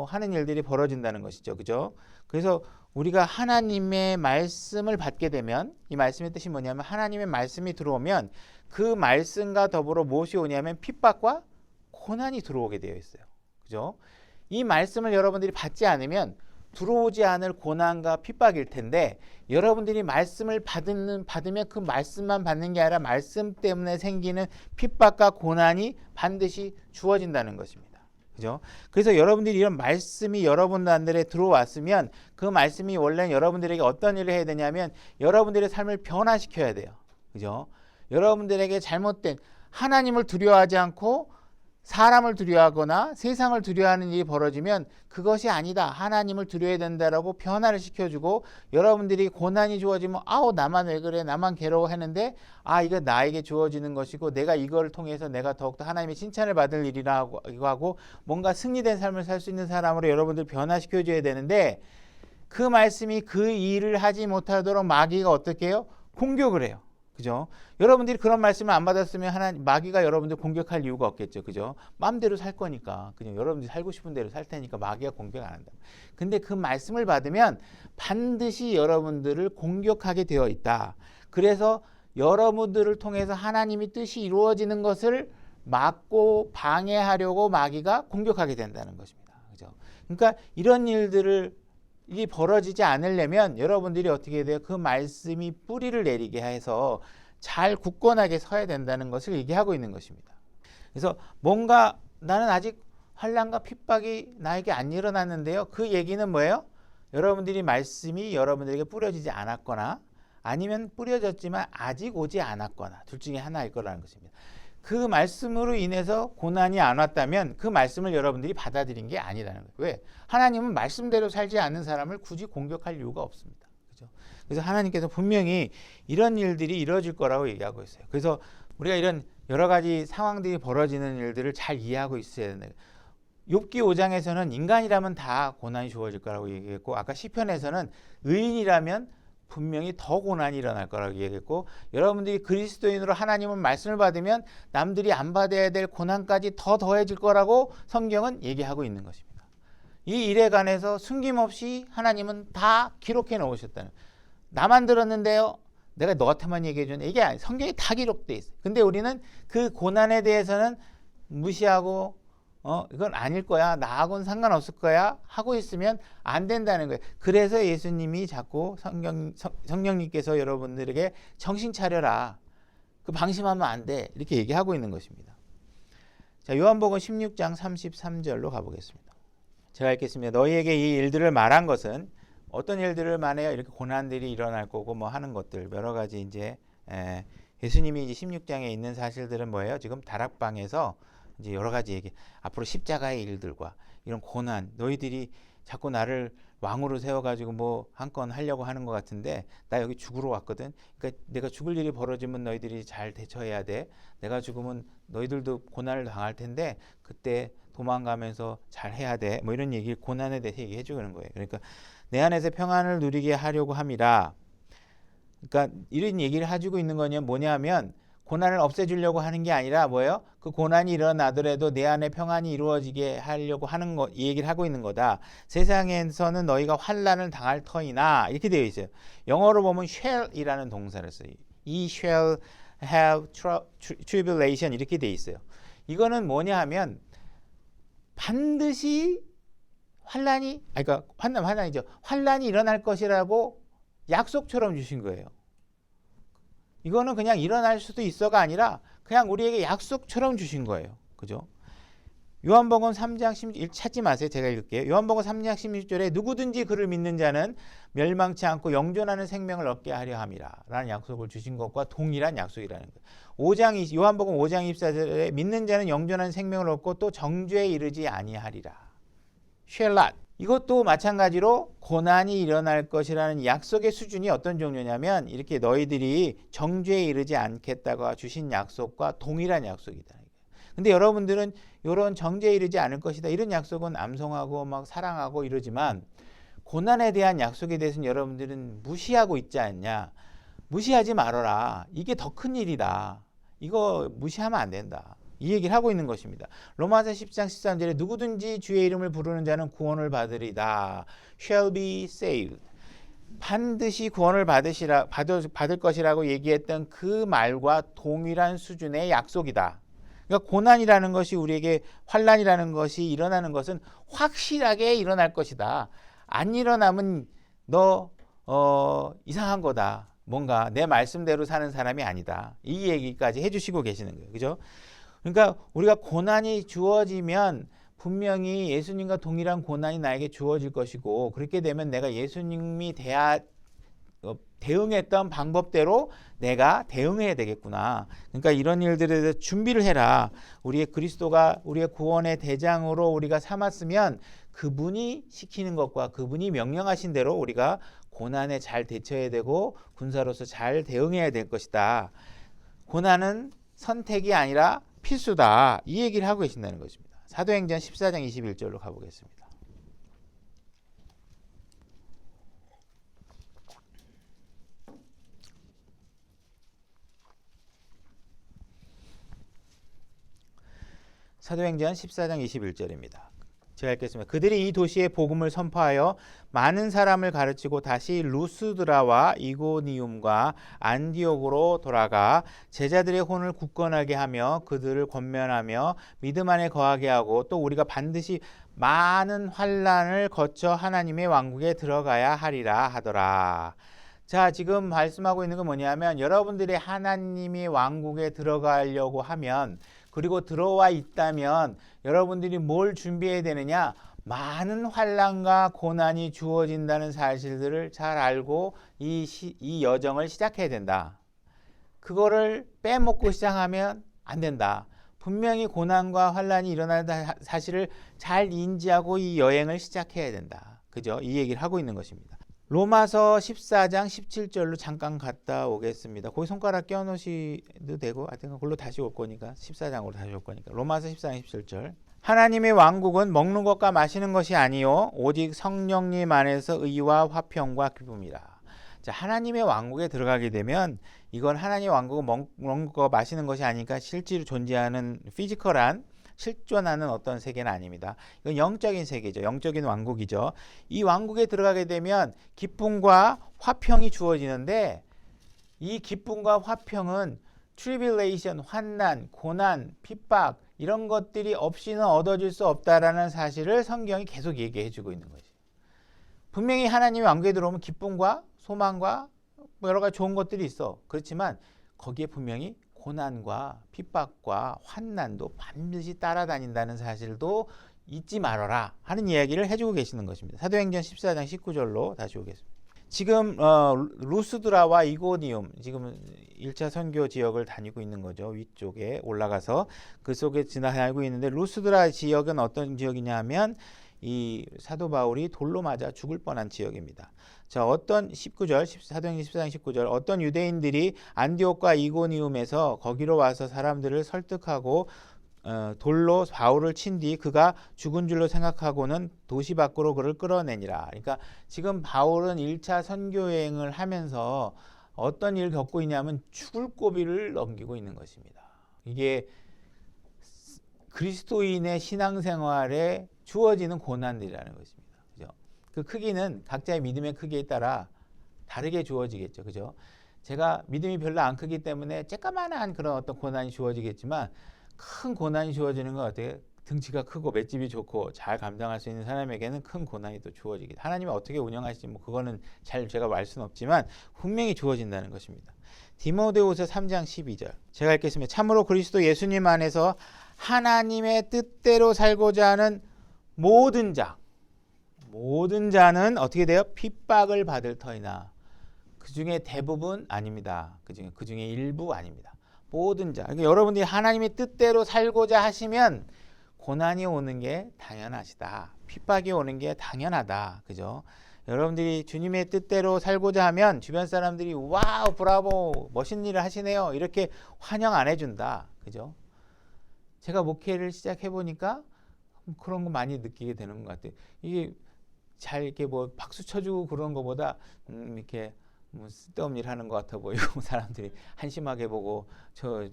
하는 일들이 벌어진다는 것이죠. 그죠? 그래서 우리가 하나님의 말씀을 받게 되면 이 말씀의 뜻이 뭐냐면 하나님의 말씀이 들어오면 그 말씀과 더불어 무엇이 오냐면 핍박과 고난이 들어오게 되어 있어요. 그죠? 이 말씀을 여러분들이 받지 않으면 들어오지 않을 고난과 핍박일 텐데 여러분들이 말씀을 받으면 그 말씀만 받는 게 아니라 말씀 때문에 생기는 핍박과 고난이 반드시 주어진다는 것입니다. 그죠? 그래서 여러분들이 이런 말씀이 여러분들에 들어왔으면 그 말씀이 원래 여러분들에게 어떤 일을 해야 되냐면 여러분들의 삶을 변화시켜야 돼요. 그죠? 여러분들에게 잘못된 하나님을 두려워하지 않고 사람을 두려워하거나 세상을 두려워하는 일이 벌어지면 그것이 아니다. 하나님을 두려워야 된다라고 변화를 시켜주고 여러분들이 고난이 주어지면 아우 나만 왜 그래 나만 괴로워하는데 이거 나에게 주어지는 것이고 내가 이거를 통해서 내가 더욱더 하나님의 칭찬을 받을 일이라고 하고 뭔가 승리된 삶을 살 수 있는 사람으로 여러분들 변화시켜줘야 되는데 그 말씀이 그 일을 하지 못하도록 마귀가 어떻게 해요? 공격을 해요. 그죠? 여러분들이 그런 말씀을 안 받았으면 마귀가 여러분들 공격할 이유가 없겠죠. 그죠? 마음대로 살 거니까. 그냥 여러분들이 살고 싶은 대로 살 테니까 마귀가 공격 안 한다. 근데 그 말씀을 받으면 반드시 여러분들을 공격하게 되어 있다. 그래서 여러분들을 통해서 하나님의 뜻이 이루어지는 것을 막고 방해하려고 마귀가 공격하게 된다는 것입니다. 그죠? 그러니까 이런 일들이 벌어지지 않으려면 여러분들이 어떻게 해야 돼요? 그 말씀이 뿌리를 내리게 해서 잘 굳건하게 서야 된다는 것을 얘기하고 있는 것입니다. 그래서 뭔가 나는 아직 환난과 핍박이 나에게 안 일어났는데요. 그 얘기는 뭐예요? 여러분들이 말씀이 여러분들에게 뿌려지지 않았거나 아니면 뿌려졌지만 아직 오지 않았거나 둘 중에 하나일 거라는 것입니다. 그 말씀으로 인해서 고난이 안 왔다면 그 말씀을 여러분들이 받아들인 게 아니라는 거예요. 왜? 하나님은 말씀대로 살지 않는 사람을 굳이 공격할 이유가 없습니다. 그죠? 그래서 하나님께서 분명히 이런 일들이 이루어질 거라고 얘기하고 있어요. 그래서 우리가 이런 여러 가지 상황들이 벌어지는 일들을 잘 이해하고 있어야 된다. 욥기 5장에서는 인간이라면 다 고난이 주어질 거라고 얘기했고, 아까 시편에서는 의인이라면 분명히 더 고난이 일어날 거라고 얘기했고, 여러분들이 그리스도인으로 하나님의 말씀을 받으면 남들이 안 받아야 될 고난까지 더 더해질 거라고 성경은 얘기하고 있는 것입니다. 이 일에 관해서 숨김없이 하나님은 다 기록해 놓으셨다는, 나만 들었는데요, 내가 너한테만 얘기해 줬는데, 이게 성경에 다 기록돼 있어요. 근데 우리는 그 고난에 대해서는 무시하고 이건 아닐 거야, 나하고는 상관없을 거야 하고 있으면 안 된다는 거예요. 그래서 예수님이 자꾸 성령님께서 여러분들에게 정신 차려라, 그 방심하면 안 돼, 이렇게 얘기하고 있는 것입니다. 자, 요한복음 16장 33절로 가보겠습니다. 제가 읽겠습니다. 너희에게 이 일들을 말한 것은, 어떤 일들을 말해요? 이렇게 고난들이 일어날 거고 뭐 하는 것들, 여러 가지 이제 예수님이 이제 16장에 있는 사실들은 뭐예요? 지금 다락방에서 이제 여러 가지 얘기, 앞으로 십자가의 일들과 이런 고난, 너희들이 자꾸 나를 왕으로 세워가지고 뭐 한 건 하려고 하는 것 같은데, 나 여기 죽으러 왔거든. 그러니까 내가 죽을 일이 벌어지면 너희들이 잘 대처해야 돼. 내가 죽으면 너희들도 고난을 당할 텐데 그때 도망가면서 잘 해야 돼. 뭐 이런 얘기, 고난에 대해서 얘기해 주는 거예요. 그러니까 내 안에서 평안을 누리게 하려고 함이라. 그러니까 이런 얘기를 해주고 있는 거냐, 뭐냐면 고난을 없애주려고 하는 게 아니라 뭐예요? 그 고난이 일어나더라도 내 안에 평안이 이루어지게 하려고 하는 거, 이 얘기를 하고 있는 거다. 세상에서는 너희가 환난을 당할 터이나, 이렇게 되어 있어요. 영어로 보면 shall이라는 동사를 써요. Ye shall have tribulation, 이렇게 되어 있어요. 이거는 뭐냐 하면 반드시 환난이, 그러니까 환난이죠. 환난이 일어날 것이라고 약속처럼 주신 거예요. 이거는 그냥 일어날 수도 있어가 아니라 그냥 우리에게 약속처럼 주신 거예요. 그죠? 요한복음 3장 16절 찾지 마세요. 제가 읽을게요. 요한복음 3장 16절에 누구든지 그를 믿는 자는 멸망치 않고 영존하는 생명을 얻게 하려 함이라 라는 약속을 주신 것과 동일한 약속이라는 거예요. 요한복음 5장 24절에 믿는 자는 영존하는 생명을 얻고 또 정죄에 이르지 아니하리라. 쉘랏, 이것도 마찬가지로 고난이 일어날 것이라는 약속의 수준이 어떤 종류냐면, 이렇게 너희들이 정죄에 이르지 않겠다고 주신 약속과 동일한 약속이다. 근데 여러분들은 이런 정죄에 이르지 않을 것이다, 이런 약속은 암송하고 막 사랑하고 이러지만 고난에 대한 약속에 대해서는 여러분들은 무시하고 있지 않냐. 무시하지 말아라. 이게 더 큰 일이다. 이거 무시하면 안 된다. 이 얘기를 하고 있는 것입니다. 로마서 10장 13절에 누구든지 주의 이름을 부르는 자는 구원을 받으리다. shall be saved. 반드시 구원을 받을 것이라고 얘기했던 그 말과 동일한 수준의 약속이다. 그러니까 고난이라는 것이, 우리에게 환난이라는 것이 일어나는 것은 확실하게 일어날 것이다. 안 일어나면 너 이상한 거다. 뭔가 내 말씀대로 사는 사람이 아니다. 이 얘기까지 해주시고 계시는 거예요. 그죠? 그러니까 우리가 고난이 주어지면 분명히 예수님과 동일한 고난이 나에게 주어질 것이고, 그렇게 되면 내가 예수님이 대응했던 방법대로 내가 대응해야 되겠구나. 그러니까 이런 일들에 대해서 준비를 해라. 우리의 그리스도가 우리의 구원의 대장으로 우리가 삼았으면 그분이 시키는 것과 그분이 명령하신 대로 우리가 고난에 잘 대처해야 되고 군사로서 잘 대응해야 될 것이다. 고난은 선택이 아니라 필수다. 이 얘기를 하고 계신다는 것입니다. 사도행전 14장 21절로 가보겠습니다. 사도행전 14장 21절입니다. 제가 읽겠습니다. 그들이 이 도시에 복음을 선포하여 많은 사람을 가르치고 다시 루스드라와 이고니움과 안디옥으로 돌아가 제자들의 혼을 굳건하게 하며 그들을 권면하며 믿음 안에 거하게 하고, 또 우리가 반드시 많은 환난을 거쳐 하나님의 왕국에 들어가야 하리라 하더라. 자, 지금 말씀하고 있는 건 뭐냐면, 여러분들이 하나님의 왕국에 들어가려고 하면, 그리고 들어와 있다면 여러분들이 뭘 준비해야 되느냐? 많은 환난과 고난이 주어진다는 사실들을 잘 알고 이 여정을 시작해야 된다. 그거를 빼먹고 시작하면 안 된다. 분명히 고난과 환난이 일어나는 사실을 잘 인지하고 이 여행을 시작해야 된다. 그죠? 이 얘기를 하고 있는 것입니다. 로마서 14장 17절로 잠깐 갔다 오겠습니다. 거기 손가락 껴놓으셔도 되고 하여튼 그걸로 다시 올 거니까 14장으로 다시 올 거니까 로마서 14장 17절 하나님의 왕국은 먹는 것과 마시는 것이 아니요 오직 성령님 안에서 의와 화평과 기쁨이라. 자, 하나님의 왕국에 들어가게 되면 이건 하나님의 왕국은 먹는 거 마시는 것이 아니니까 실제로 존재하는 피지컬한 실존하는 어떤 세계는 아닙니다. 이건 영적인 세계죠. 영적인 왕국이죠. 이 왕국에 들어가게 되면 기쁨과 화평이 주어지는데 이 기쁨과 화평은 트리빌레이션, 환난, 고난, 핍박 이런 것들이 없이는 얻어질 수 없다라는 사실을 성경이 계속 얘기해 주고 있는 거죠. 분명히 하나님의 왕국에 들어오면 기쁨과 소망과 여러 가지 좋은 것들이 있어. 그렇지만 거기에 분명히 고난과 핍박과 환난도 반드시 따라다닌다는 사실도 잊지 말아라 하는 이야기를 해주고 계시는 것입니다. 사도행전 14장 19절로 다시 오겠습니다. 지금 루스드라와 이고니움 지금 1차 선교 지역을 다니고 있는 거죠. 위쪽에 올라가서 그 속에 지나가고 있는데 루스드라 지역은 어떤 지역이냐 하면 이 사도 바울이 돌로 맞아 죽을 뻔한 지역입니다. 자, 어떤 19절 사도행전 14장 19절 어떤 유대인들이 안디옥과 이고니움에서 거기로 와서 사람들을 설득하고 돌로 바울을 친 뒤 그가 죽은 줄로 생각하고는 도시 밖으로 그를 끌어내니라. 그러니까 지금 바울은 1차 선교 여행을 하면서 어떤 일을 겪고 있냐면 죽을 고비를 넘기고 있는 것입니다. 이게 그리스도인의 신앙생활에 주어지는 고난들이라는 것입니다. 그죠? 그 크기는 각자의 믿음의 크기에 따라 다르게 주어지겠죠. 그죠? 제가 믿음이 별로 안 크기 때문에 쬐까만한 그런 어떤 고난이 주어지겠지만 큰 고난이 주어지는 건 어떻게 등치가 크고 맷집이 좋고 잘 감당할 수 있는 사람에게는 큰 고난이 또 주어지겠죠. 하나님이 어떻게 운영하실지 뭐 그거는 잘 제가 말 수는 없지만 분명히 주어진다는 것입니다. 디모데후서 3장 12절 제가 읽겠습니다. 참으로 그리스도 예수님 안에서 하나님의 뜻대로 살고자 하는 모든 자는 어떻게 돼요? 핍박을 받을 터이나 그 중에 대부분 아닙니다. 그 중에 일부 아닙니다. 모든 자. 그러니까 여러분들이 하나님의 뜻대로 살고자 하시면 고난이 오는 게 당연하시다. 핍박이 오는 게 당연하다. 그죠? 여러분들이 주님의 뜻대로 살고자 하면 주변 사람들이 와우 브라보 멋있는 일을 하시네요. 이렇게 환영 안 해준다. 그죠? 제가 목회를 시작해 보니까 그런 거 많이 느끼게 되는 것 같아요. 이게 잘 이렇게 뭐 박수 쳐주고 그런 거보다 이렇게 뭐 쓸데없는 일 하는 것 같아 보이고 사람들이 한심하게 보고 저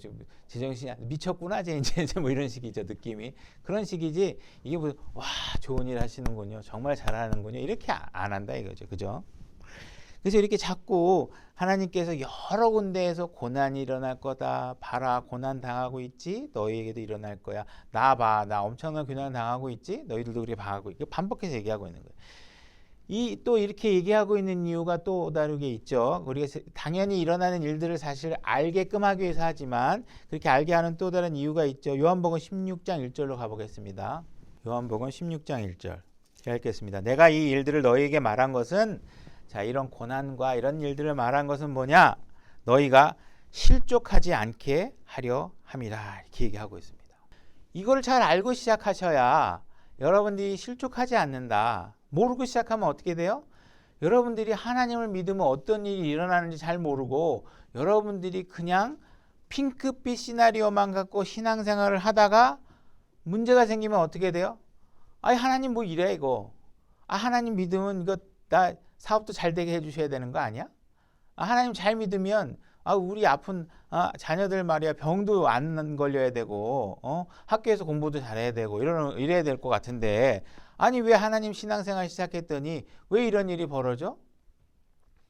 제정신이 미쳤구나 쟤 이제 뭐 이런 식이죠. 느낌이 그런 식이지 이게 뭐 와 좋은 일 하시는군요. 정말 잘하는군요. 이렇게 안 한다 이거죠. 그죠? 그래서 이렇게 자꾸 하나님께서 여러 군데에서 고난이 일어날 거다. 봐라 고난 당하고 있지. 너희에게도 일어날 거야. 나 봐. 나 엄청난 고난 당하고 있지. 너희들도 그렇게 봐하고 있고 반복해서 얘기하고 있는 거예요. 이 또 이렇게 얘기하고 있는 이유가 또 다르게 있죠. 우리가 당연히 일어나는 일들을 사실 알게끔 하기 위해서 하지만 그렇게 알게 하는 또 다른 이유가 있죠. 요한복음 16장 1절로 가보겠습니다. 요한복음 16장 1절 제가 읽겠습니다. 내가 이 일들을 너희에게 말한 것은 자 이런 고난과 이런 일들을 말한 것은 뭐냐? 너희가 실족하지 않게 하려 함이라 이렇게 얘기하고 있습니다. 이걸 잘 알고 시작하셔야 여러분들이 실족하지 않는다. 모르고 시작하면 어떻게 돼요? 여러분들이 하나님을 믿으면 어떤 일이 일어나는지 잘 모르고 여러분들이 그냥 핑크빛 시나리오만 갖고 신앙생활을 하다가 문제가 생기면 어떻게 돼요? 아니 하나님 뭐 이래 이거. 아 하나님 믿으면 이거 나 사업도 잘 되게 해주셔야 되는 거 아니야? 아 하나님 잘 믿으면 우리 아픈 자녀들 말이야 병도 안 걸려야 되고 학교에서 공부도 잘해야 되고 이래야 될 것 같은데 아니 왜 하나님 신앙생활 시작했더니 왜 이런 일이 벌어져?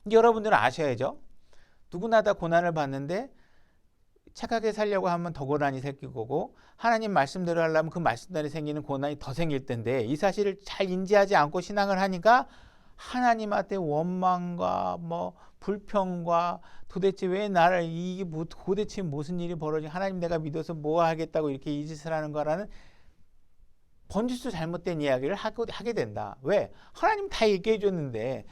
여러분들은 아셔야죠. 누구나 다 고난을 받는데 착하게 살려고 하면 더 고난이 생길 거고 하나님 말씀대로 하려면 그 말씀대로 생기는 고난이 더 생길 텐데 이 사실을 잘 인지하지 않고 신앙을 하니까 하나님한테 원망과 뭐 불평과 도대체 왜 나를 이게 뭐 도대체 무슨 일이 벌어지 하나님 내가 믿어서 뭐 하겠다고 이렇게 이 짓을 하는 거라는 번지수 잘못된 이야기를 하게 된다. 왜? 하나님 다 얘기해 줬는데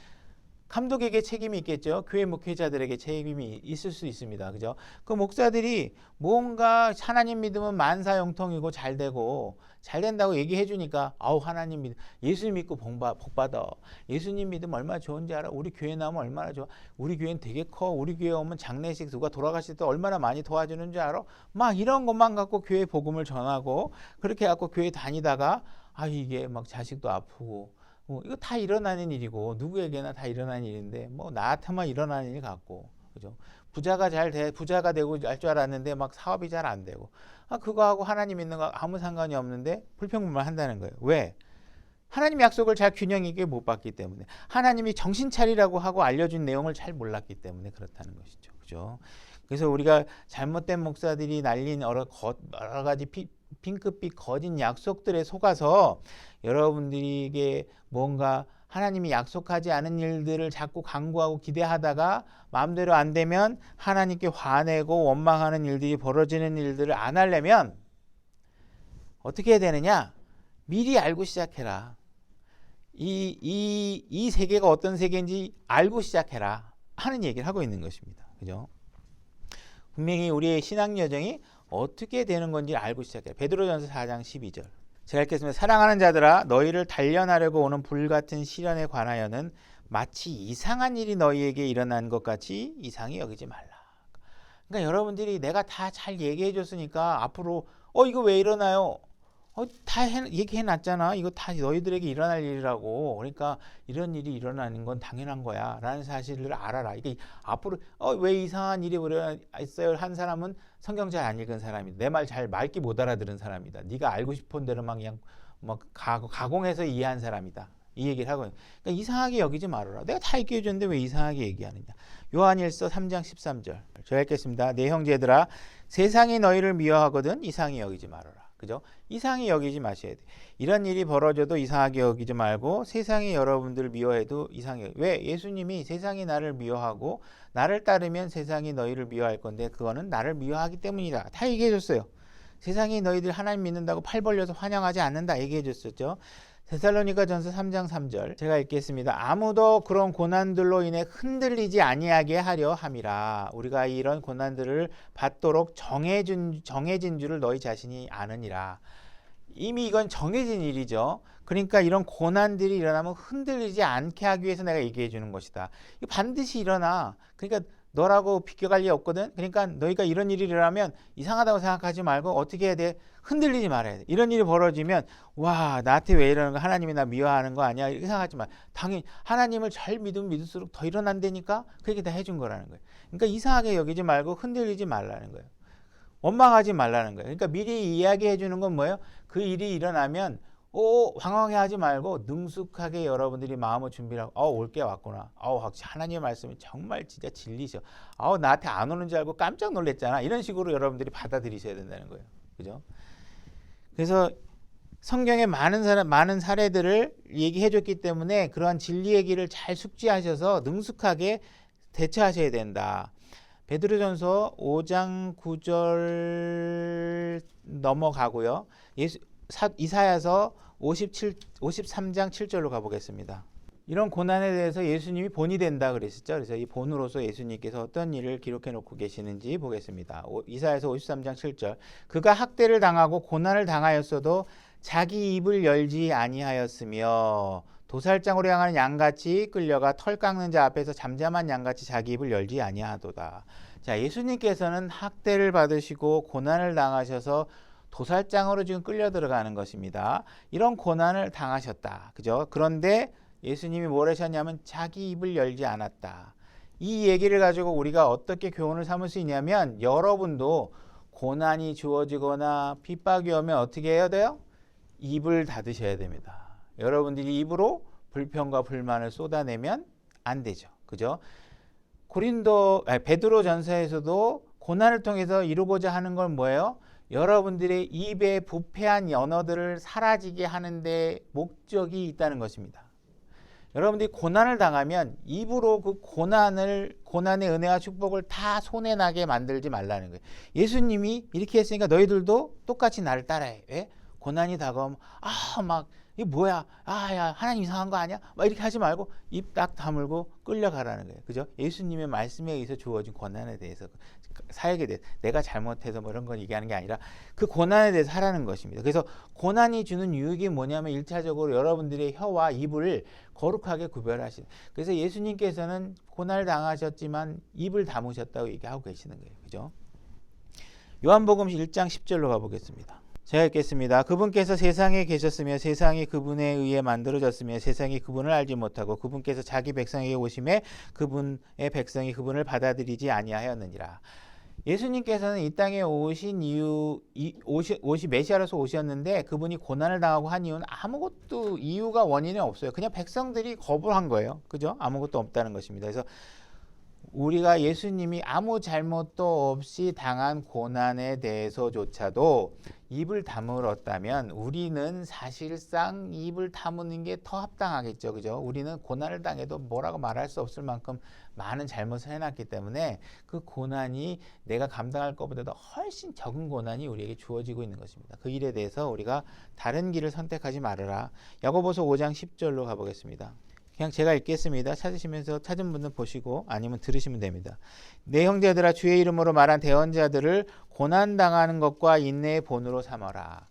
감독에게 책임이 있겠죠. 교회 목회자들에게 책임이 있을 수 있습니다. 그죠? 그 목사들이 뭔가 하나님 믿으면 만사형통이고 잘 되고 잘 된다고 얘기해 주니까 아우 하나님 믿 예수 믿고 복 받아. 예수님 믿으면 얼마나 좋은지 알아? 우리 교회 나오면 얼마나 좋아? 우리 교회는 되게 커. 우리 교회 오면 장례식 누가 돌아가실 때 얼마나 많이 도와주는 줄 알아? 막 이런 것만 갖고 교회 복음을 전하고 그렇게 갖고 교회 다니다가 아 이게 막 자식도 아프고 이거 다 일어나는 일이고 누구에게나 다 일어나는 일인데 뭐 나한테만 일어나는 일 같고 그죠? 부자가 부자가 되고 할 줄 알았는데 막 사업이 잘 안 되고 그거하고 하나님 있는 거 아무 상관이 없는데 불평불만 한다는 거예요. 왜? 하나님 약속을 잘 균형 있게 못 봤기 때문에 하나님이 정신 차리라고 하고 알려준 내용을 잘 몰랐기 때문에 그렇다는 것이죠. 그죠? 그래서 우리가 잘못된 목사들이 날린 여러 가지 핑크빛 거짓 약속들에 속아서 여러분들에게 뭔가 하나님이 약속하지 않은 일들을 자꾸 강구하고 기대하다가 마음대로 안 되면 하나님께 화내고 원망하는 일들이 벌어지는 일들을 안 하려면 어떻게 해야 되느냐? 미리 알고 시작해라. 이 세계가 어떤 세계인지 알고 시작해라 하는 얘기를 하고 있는 것입니다. 그죠? 분명히 우리의 신앙 여정이 어떻게 되는 건지 알고 시작해라. 베드로전서 4장 12절. 제가 읽겠습니다. 사랑하는 자들아 너희를 단련하려고 오는 불같은 시련에 관하여는 마치 이상한 일이 너희에게 일어난 것 같이 이상히 여기지 말라. 그러니까 여러분들이 내가 다 잘 얘기해 줬으니까 앞으로 이거 왜 일어나요? 다 얘기해 놨잖아. 이거 다 너희들에게 일어날 일이라고. 그러니까 이런 일이 일어나는 건 당연한 거야 라는 사실을 알아라. 이게 앞으로 왜 이상한 일이 일어났어요 한 사람은 성경 잘 안 읽은 사람이다. 내 말 잘 맑게 못 알아들은 사람이다. 네가 알고 싶은 대로 막 그냥 막 가공해서 이해한 사람이다. 이 얘기를 하고 그러니까 이상하게 여기지 말아라. 내가 다 얘기해 줬는데 왜 이상하게 얘기하느냐. 요한일서 3장 13절. 제가 읽겠습니다. 내 형제들아 세상이 너희를 미워하거든 이상히 여기지 말아라. 그죠? 이상히 여기지 마셔야 돼. 이런 일이 벌어져도 이상하게 여기지 말고 세상이 여러분들 미워해도 이상해. 왜? 예수님이 세상이 나를 미워하고 나를 따르면 세상이 너희를 미워할 건데 그거는 나를 미워하기 때문이다. 다 얘기해 줬어요. 세상이 너희들 하나님 믿는다고 팔 벌려서 환영하지 않는다 얘기해 줬었죠. 데살로니가전서 3장 3절 제가 읽겠습니다. 아무도 그런 고난들로 인해 흔들리지 아니하게 하려 함이라. 우리가 이런 고난들을 받도록 정해진 줄을 너희 자신이 아느니라. 이미 이건 정해진 일이죠. 그러니까 이런 고난들이 일어나면 흔들리지 않게 하기 위해서 내가 얘기해 주는 것이다. 이거 반드시 일어나. 그러니까 너라고 비껴갈 리 없거든. 그러니까 너희가 이런 일이 일어나면 이상하다고 생각하지 말고 어떻게 해야 돼? 흔들리지 말아야 돼. 이런 일이 벌어지면 와 나한테 왜 이러는 거 하나님이 나 미워하는 거 아니야? 이렇게 생각하지 마. 당연히 하나님을 잘 믿으면 믿을수록 더 일어난다니까 그렇게 다 해준 거라는 거예요. 그러니까 이상하게 여기지 말고 흔들리지 말라는 거예요. 원망하지 말라는 거예요. 그러니까 미리 이야기해 주는 건 뭐예요? 그 일이 일어나면 황황해하지 말고 능숙하게 여러분들이 마음을 준비하고 올 게 왔구나. 하나님의 말씀이 정말 진짜 진리셔. 나한테 안 오는 줄 알고 깜짝 놀랐잖아. 이런 식으로 여러분들이 받아들이셔야 된다는 거예요. 그죠? 그래서 성경에 많은 사례들을 얘기해 줬기 때문에 그러한 진리의 길을 잘 숙지하셔서 능숙하게 대처하셔야 된다. 베드로전서 5장 9절 넘어가고요. 이사야서 53장 7절로 가보겠습니다. 이런 고난에 대해서 예수님이 본이 된다 그랬었죠. 그래서 이 본으로서 예수님께서 어떤 일을 기록해 놓고 계시는지 보겠습니다. 이사야서 53장 7절. 그가 학대를 당하고 고난을 당하였어도 자기 입을 열지 아니하였으며 도살장으로 향하는 양같이 끌려가 털 깎는 자 앞에서 잠잠한 양같이 자기 입을 열지 아니하도다. 자, 예수님께서는 학대를 받으시고 고난을 당하셔서 도살장으로 지금 끌려 들어가는 것입니다. 이런 고난을 당하셨다. 그죠? 그런데 예수님이 뭘 하셨냐면 자기 입을 열지 않았다. 이 얘기를 가지고 우리가 어떻게 교훈을 삼을 수 있냐면 여러분도 고난이 주어지거나 핍박이 오면 어떻게 해야 돼요? 입을 닫으셔야 됩니다. 여러분들이 입으로 불평과 불만을 쏟아내면 안 되죠. 그죠? 베드로전서에서도 고난을 통해서 이루고자 하는 건 뭐예요? 여러분들의 입에 부패한 언어들을 사라지게 하는데 목적이 있다는 것입니다. 여러분들이 고난을 당하면 입으로 그 고난의 은혜와 축복을 다 손해나게 만들지 말라는 거예요. 예수님이 이렇게 했으니까 너희들도 똑같이 나를 따라해. 왜? 고난이 다가오면 막 이게 뭐야? 아, 야, 하나님 이상한 거 아니야? 막 이렇게 하지 말고 입 딱 다물고 끌려가라는 거예요. 그죠? 예수님의 말씀에 의해서 주어진 고난에 대해서, 사역에 대해서 내가 잘못해서 뭐 이런 걸 얘기하는 게 아니라 그 고난에 대해서 하라는 것입니다. 그래서 고난이 주는 유익이 뭐냐면 1차적으로 여러분들의 혀와 입을 거룩하게 구별하시는. 그래서 예수님께서는 고난을 당하셨지만 입을 다무셨다고 얘기하고 계시는 거예요. 그죠? 요한복음 1장 10절로 가보겠습니다. 제가 읽겠습니다. 그분께서 세상에 계셨으며 세상이 그분에 의해 만들어졌으며 세상이 그분을 알지 못하고 그분께서 자기 백성에게 오심에 그분의 백성이 그분을 받아들이지 아니하였느니라. 예수님께서는 이 땅에 오신 이유, 메시아로서 오셨는데 그분이 고난을 당하고 한 이유는 아무것도 이유가 원인이 없어요. 그냥 백성들이 거부한 거예요. 그죠? 아무것도 없다는 것입니다. 그래서 우리가 예수님이 아무 잘못도 없이 당한 고난에 대해서조차도 입을 다물었다면 우리는 사실상 입을 다무는 게 더 합당하겠죠. 그죠? 우리는 고난을 당해도 뭐라고 말할 수 없을 만큼 많은 잘못을 해놨기 때문에 그 고난이 내가 감당할 것보다도 훨씬 적은 고난이 우리에게 주어지고 있는 것입니다. 그 일에 대해서 우리가 다른 길을 선택하지 말아라. 야고보서 5장 10절로 가보겠습니다. 그냥 제가 읽겠습니다. 찾으시면서 찾은 분은 보시고 아니면 들으시면 됩니다. 내 형제들아 주의 이름으로 말한 대언자들을 고난당하는 것과 인내의 본으로 삼아라.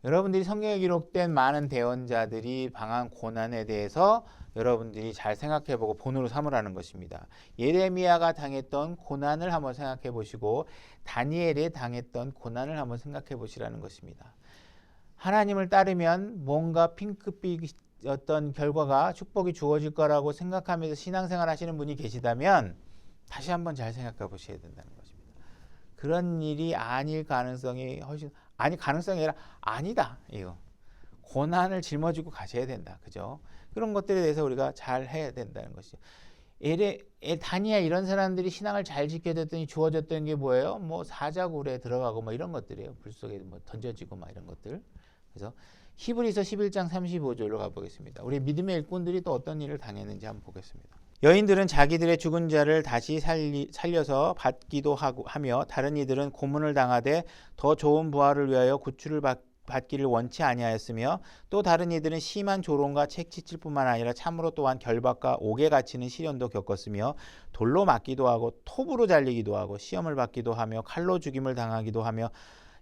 여러분들이 성경에 기록된 많은 대언자들이 당한 고난에 대해서 여러분들이 잘 생각해보고 본으로 삼으라는 것입니다. 예레미야가 당했던 고난을 한번 생각해 보시고 다니엘이 당했던 고난을 한번 생각해 보시라는 것입니다. 하나님을 따르면 뭔가 핑크빛 어떤 결과가 축복이 주어질 거라고 생각하면서 신앙생활 하시는 분이 계시다면 다시 한번 잘 생각해 보셔야 된다는 것입니다. 그런 일이 아닐 가능성이 훨씬, 아니 가능성이 아니라 아니다. 이거 고난을 짊어지고 가셔야 된다. 그죠? 그런 것들에 대해서 우리가 잘 해야 된다는 것이죠. 다니엘 이런 사람들이 신앙을 잘 지켜졌더니 주어졌던 게 뭐예요? 뭐 사자굴에 들어가고 뭐 이런 것들이에요. 불 속에 뭐 던져지고 막 이런 것들. 그래서 히브리서 11장 35절로 가보겠습니다. 우리 믿음의 일꾼들이 또 어떤 일을 당했는지 한번 보겠습니다. 여인들은 자기들의 죽은 자를 다시 살려서 받기도 하며 다른 이들은 고문을 당하되 더 좋은 부활을 위하여 구출을 받기를 원치 아니하였으며 또 다른 이들은 심한 조롱과 책치칠 뿐만 아니라 참으로 또한 결박과 옥에 갇히는 시련도 겪었으며 돌로 맞기도 하고 톱으로 잘리기도 하고 시험을 받기도 하며 칼로 죽임을 당하기도 하며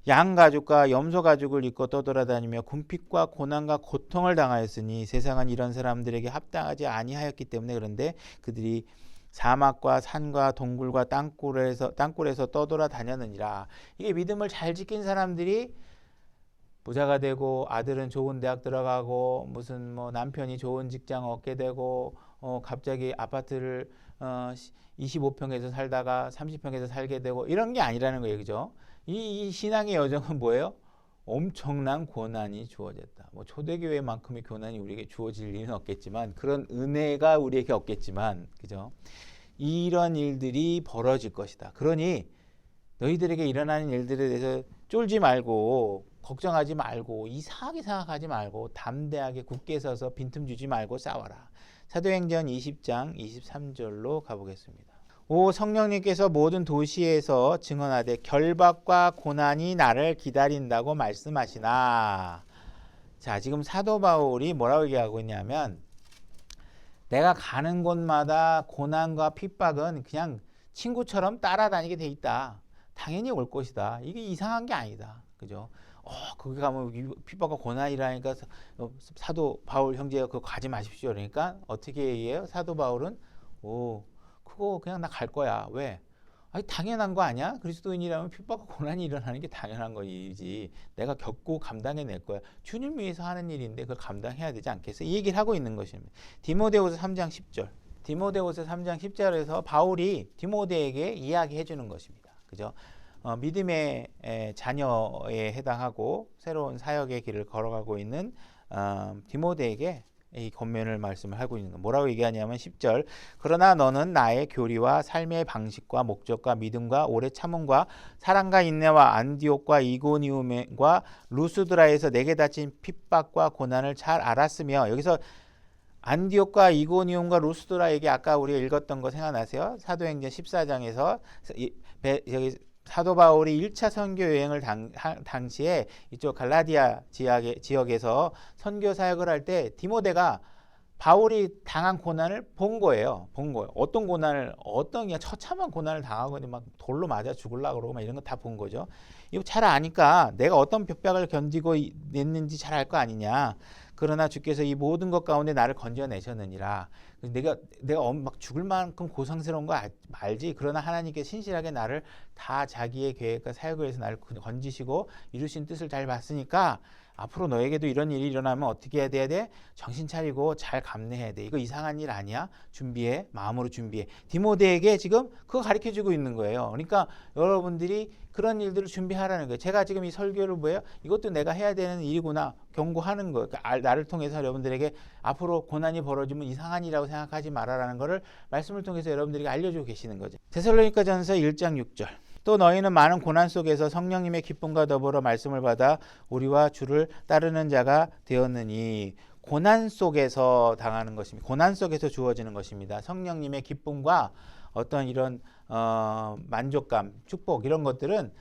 양 가죽과 염소 가죽을 입고 떠돌아다니며 궁핍과 고난과 고통을 당하였으니 세상은 이런 사람들에게 합당하지 아니하였기 때문에 그런데 그들이 사막과 산과 동굴과 땅굴에서 떠돌아다녔느니라. 이게 믿음을 잘 지킨 사람들이 부자가 되고 아들은 좋은 대학 들어가고 무슨 뭐 남편이 좋은 직장 얻게 되고 갑자기 아파트를 25평에서 살다가 30평에서 살게 되고 이런 게 아니라는 거예요. 그죠? 이 신앙의 여정은 뭐예요? 엄청난 고난이 주어졌다. 뭐 초대교회만큼의 고난이 우리에게 주어질 일은 없겠지만 그런 은혜가 우리에게 없겠지만 그죠? 이런 일들이 벌어질 것이다. 그러니 너희들에게 일어나는 일들에 대해서 쫄지 말고 걱정하지 말고 이상하게 생각하지 말고 담대하게 굳게 서서 빈틈 주지 말고 싸워라. 사도행전 20장 23절로 가보겠습니다. 오 성령님께서 모든 도시에서 증언하되 결박과 고난이 나를 기다린다고 말씀하시나. 자, 지금 사도 바울이 뭐라고 얘기하고 있냐면 내가 가는 곳마다 고난과 핍박은 그냥 친구처럼 따라다니게 돼 있다. 당연히 올 것이다. 이게 이상한 게 아니다. 그죠? 거기 가면 핍박과 고난이라니까 사도 바울 형제 그거 가지 마십시오. 그러니까 어떻게 얘기해요? 사도 바울은 그거 그냥 나 갈 거야. 왜? 아니 당연한 거 아니야? 그리스도인이라면 핍박과 고난이 일어나는 게 당연한 거지. 내가 겪고 감당해낼 거야. 주님 위해서 하는 일인데 그걸 감당해야 되지 않겠어? 이 얘기를 하고 있는 것입니다. 디모데후서 3장 10절. 디모데후서 3장 10절에서 바울이 디모데에게 이야기해 주는 것입니다. 그죠? 믿음의 자녀에 해당하고 새로운 사역의 길을 걸어가고 있는 디모데에게 이 권면을 말씀을 하고 있는 거. 뭐라고 얘기하냐면 10절. 그러나 너는 나의 교리와 삶의 방식과 목적과 믿음과 오래 참음과 사랑과 인내와 안디옥과 이고니움과 루스드라에서 내게 닥친 핍박과 고난을 잘 알았으며 여기서 안디옥과 이고니움과 루스드라 얘기 아까 우리가 읽었던 거 생각나세요? 사도행전 14장에서 여기 사도 바울이 1차 선교 여행을 당시에 이쪽 갈라디아 지역에서 선교 사역을 할 때 디모데가 바울이 당한 고난을 본 거예요. 어떤 고난을, 그냥 처참한 고난을 당하고 막 돌로 맞아 죽으려고 그러고 막 이런 거 다 본 거죠. 이거 잘 아니까 내가 어떤 벽박을 견디고 냈는지 잘 알 거 아니냐. 그러나 주께서 이 모든 것 가운데 나를 건져내셨느니라. 내가 막 죽을 만큼 고상스러운 거 알지. 그러나 하나님께 신실하게 나를 다 자기의 계획과 사역을 위해서 나를 건지시고 이루신 뜻을 잘 봤으니까 앞으로 너에게도 이런 일이 일어나면 어떻게 해야 돼? 정신 차리고 잘 감내해야 돼. 이거 이상한 일 아니야. 준비해. 마음으로 준비해. 디모데에게 지금 그거 가르쳐주고 있는 거예요. 그러니까 여러분들이 그런 일들을 준비하라는 거예요. 제가 지금 이 설교를 뭐예요? 이것도 내가 해야 되는 일이구나 경고하는 거예요. 그러니까 나를 통해서 여러분들에게 앞으로 고난이 벌어지면 이상한 일이라고 생각하지 말아라는 거를 말씀을 통해서 여러분들에게 알려주고 계시는 거죠. 데살로니가전서 1장 6절. 또 너희는 많은 고난 속에서 성령님의 기쁨과 더불어 말씀을 받아 우리와 주를 따르는 자가 되었느니. 고난 속에서 당하는 것입니다. 고난 속에서 주어지는 것입니다. 성령님의 기쁨과 어떤 이런 만족감, 축복 이런 것들은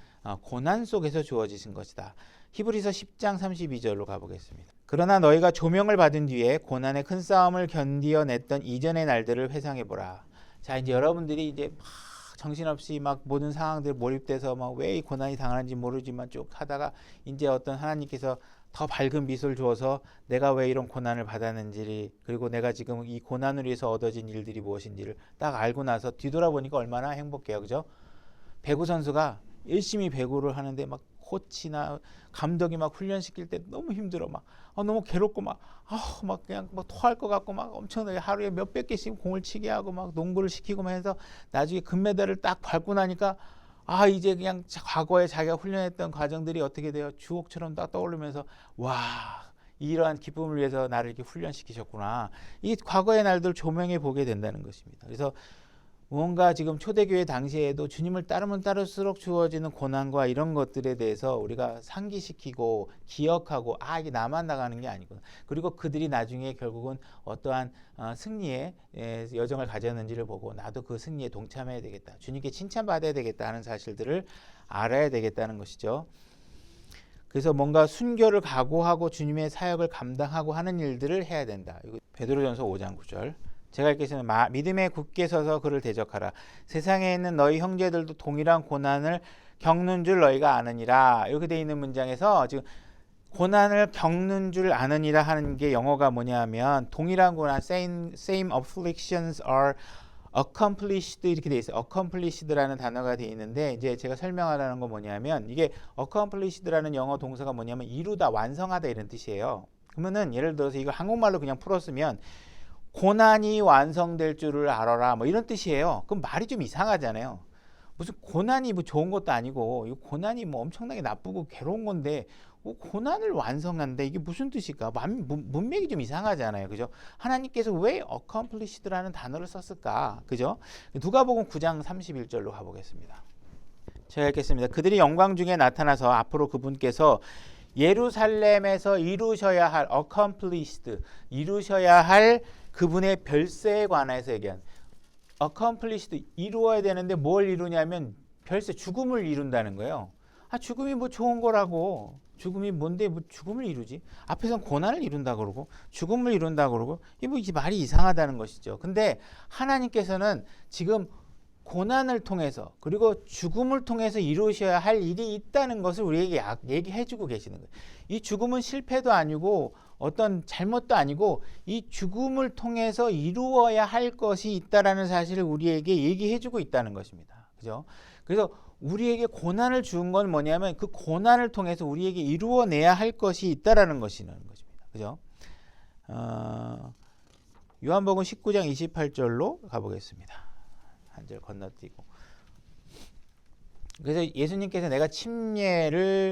고난 속에서 주어지신 것이다. 히브리서 10장 32절로 가보겠습니다. 그러나 너희가 조명을 받은 뒤에 고난의 큰 싸움을 견디어냈던 이전의 날들을 회상해보라. 자, 이제 여러분들이 이제 정신없이 막 모든 상황들 몰입돼서 막 왜 이 고난이 당하는지 모르지만 쭉 하다가 이제 어떤 하나님께서 더 밝은 미소를 주어서 내가 왜 이런 고난을 받았는지, 그리고 내가 지금 이 고난을 위해서 얻어진 일들이 무엇인지를 딱 알고 나서 뒤돌아보니까 얼마나 행복해요. 그죠? 배구 선수가 열심히 배구를 하는데 막 코치나 감독이 막 훈련시킬 때 너무 힘들어. 막 너무 괴롭고 막 그냥 막 토할 것 같고 막 엄청나게 하루에 몇백 개씩 공을 치게 하고 막 농구를 시키고 해서 나중에 금메달을 딱 밟고 나니까 이제 그냥 과거에 자기가 훈련했던 과정들이 어떻게 돼요? 주옥처럼 딱 떠오르면서 와, 이러한 기쁨을 위해서 나를 이렇게 훈련시키셨구나. 이 과거의 날들 조명해 보게 된다는 것입니다. 그래서 무언가 지금 초대교회 당시에도 주님을 따르면 따를수록 주어지는 고난과 이런 것들에 대해서 우리가 상기시키고 기억하고 이게 나만 나가는 게 아니구나. 그리고 그들이 나중에 결국은 어떠한 승리의 여정을 가졌는지를 보고 나도 그 승리에 동참해야 되겠다. 주님께 칭찬받아야 되겠다 하는 사실들을 알아야 되겠다는 것이죠. 그래서 뭔가 순교를 각오하고 주님의 사역을 감당하고 하는 일들을 해야 된다. 이거 베드로전서 5장 9절. 제가 읽겠습니다. 믿음에 굳게 서서 그를 대적하라. 세상에 있는 너희 형제들도 동일한 고난을 겪는 줄 너희가 아느니라. 이렇게 되어 있는 문장에서 지금 고난을 겪는 줄 아느니라 하는 게 영어가 뭐냐면 동일한 고난, same afflictions are accomplished 이렇게 되어 있어요. accomplished라는 단어가 되어 있는데 이제 제가 설명하라는 건 뭐냐면 이게 accomplished라는 영어 동사가 뭐냐면 이루다, 완성하다 이런 뜻이에요. 그러면은 예를 들어서 이거 한국말로 그냥 풀었으면 고난이 완성될 줄을 알아라 뭐 이런 뜻이에요. 그럼 말이 좀 이상하잖아요. 무슨 고난이 뭐 좋은 것도 아니고 이 고난이 뭐 엄청나게 나쁘고 괴로운 건데 고난을 완성한다 이게 무슨 뜻일까? 문맥이 좀 이상하잖아요. 그죠? 하나님께서 왜 accomplished라는 단어를 썼을까? 그죠? 누가복음 9장 31절로 가보겠습니다. 제가 읽겠습니다. 그들이 영광 중에 나타나서 앞으로 그분께서 예루살렘에서 이루셔야 할 accomplished 이루셔야 할 그분의 별세에 관해서 얘기한 accomplished 이루어야 되는데 뭘 이루냐면 별세 죽음을 이룬다는 거예요. 죽음이 뭐 좋은 거라고 죽음이 뭔데 뭐 죽음을 이루지? 앞에선 고난을 이룬다 그러고 죽음을 이룬다 그러고 이게 말이 이상하다는 것이죠. 근데 하나님께서는 지금 고난을 통해서 그리고 죽음을 통해서 이루셔야 할 일이 있다는 것을 우리에게 얘기해주고 계시는 거예요. 이 죽음은 실패도 아니고 어떤 잘못도 아니고 이 죽음을 통해서 이루어야 할 것이 있다라는 사실을 우리에게 얘기해주고 있다는 것입니다. 그죠? 그래서 우리에게 고난을 준 건 뭐냐면 그 고난을 통해서 우리에게 이루어내야 할 것이 있다라는 것이라는 것입니다. 그죠? 요한복음 19장 28절로 가보겠습니다. 한 절 건너뛰고. 그래서 예수님께서 내가 침례에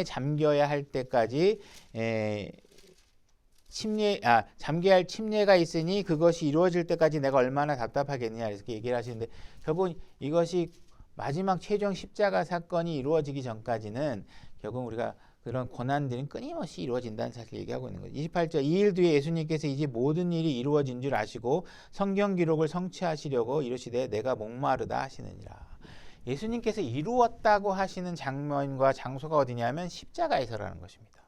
잠겨야 할 때까지 잠겨야 할 침례가 있으니 그것이 이루어질 때까지 내가 얼마나 답답하겠느냐 이렇게 얘기를 하시는데 결국 이것이 마지막 최종 십자가 사건이 이루어지기 전까지는 결국 우리가 그런 고난들은 끊임없이 이루어진다는 사실을 얘기하고 있는 거죠. 28절 2일 뒤에 예수님께서 이제 모든 일이 이루어진 줄 아시고 성경 기록을 성취하시려고 이르시되 내가 목마르다 하시느니라. 예수님께서 이루었다고 하시는 장면과 장소가 어디냐면 십자가에서라는 것입니다.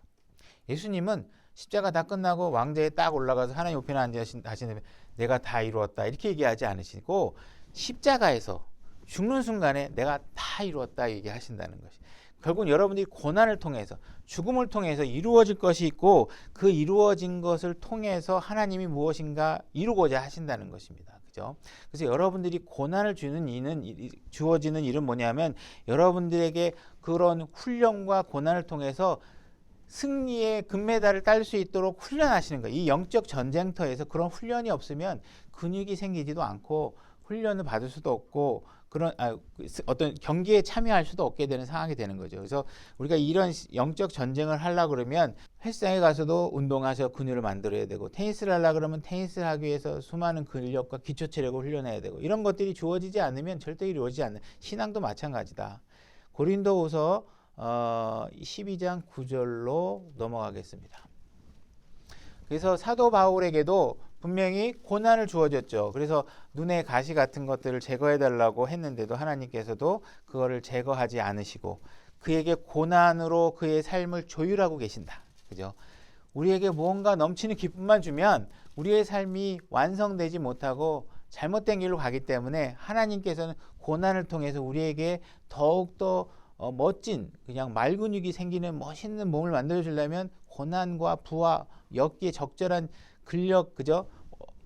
예수님은 십자가 다 끝나고 왕좌에 딱 올라가서 하나님 우편에 앉으시는데 내가 다 이루었다 이렇게 얘기하지 않으시고 십자가에서 죽는 순간에 내가 다 이루었다 얘기하신다는 것이. 결국 여러분들이 고난을 통해서 죽음을 통해서 이루어질 것이 있고 그 이루어진 것을 통해서 하나님이 무엇인가 이루고자 하신다는 것입니다. 그죠? 그래서 여러분들이 고난을 주어지는 일은 뭐냐면 여러분들에게 그런 훈련과 고난을 통해서 승리의 금메달을 딸 수 있도록 훈련하시는 거예요. 이 영적 전쟁터에서 그런 훈련이 없으면 근육이 생기지도 않고 훈련을 받을 수도 없고 그런 어떤 경기에 참여할 수도 없게 되는 상황이 되는 거죠. 그래서 우리가 이런 영적 전쟁을 하려고 그러면 헬스장에 가서도 운동하셔 근육을 만들어야 되고 테니스를 하려고 그러면 테니스를 하기 위해서 수많은 근력과 기초 체력을 훈련해야 되고 이런 것들이 주어지지 않으면 절대 이루어지지 않는 신앙도 마찬가지다. 고린도후서 12장 9절로 넘어가겠습니다. 그래서 사도 바울에게도 분명히 고난을 주어졌죠. 그래서 눈의 가시 같은 것들을 제거해 달라고 했는데도 하나님께서도 그거를 제거하지 않으시고 그에게 고난으로 그의 삶을 조율하고 계신다. 그죠? 우리에게 무언가 넘치는 기쁨만 주면 우리의 삶이 완성되지 못하고 잘못된 길로 가기 때문에 하나님께서는 고난을 통해서 우리에게 더욱더 멋진 그냥 말근육이 생기는 멋있는 몸을 만들어 주려면 고난과 부와 엮기에 적절한 근력, 그죠?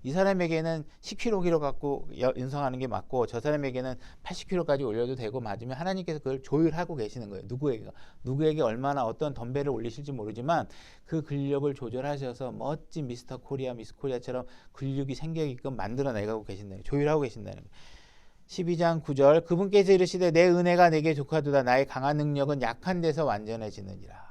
이 사람에게는 10kg 갖고 연성하는 게 맞고 저 사람에게는 80kg까지 올려도 되고 맞으면 하나님께서 그걸 조율하고 계시는 거예요. 누구에게 얼마나 어떤 덤벨을 올리실지 모르지만 그 근력을 조절하셔서 멋진 미스터 코리아, 미스 코리아처럼 근육이 생기게끔 만들어내고 계신다는 거예요. 조율하고 계신다는 거예요. 12장 9절 그분께서 이르시되 내 은혜가 내게 족하도다 나의 강한 능력은 약한 데서 완전해지느니라.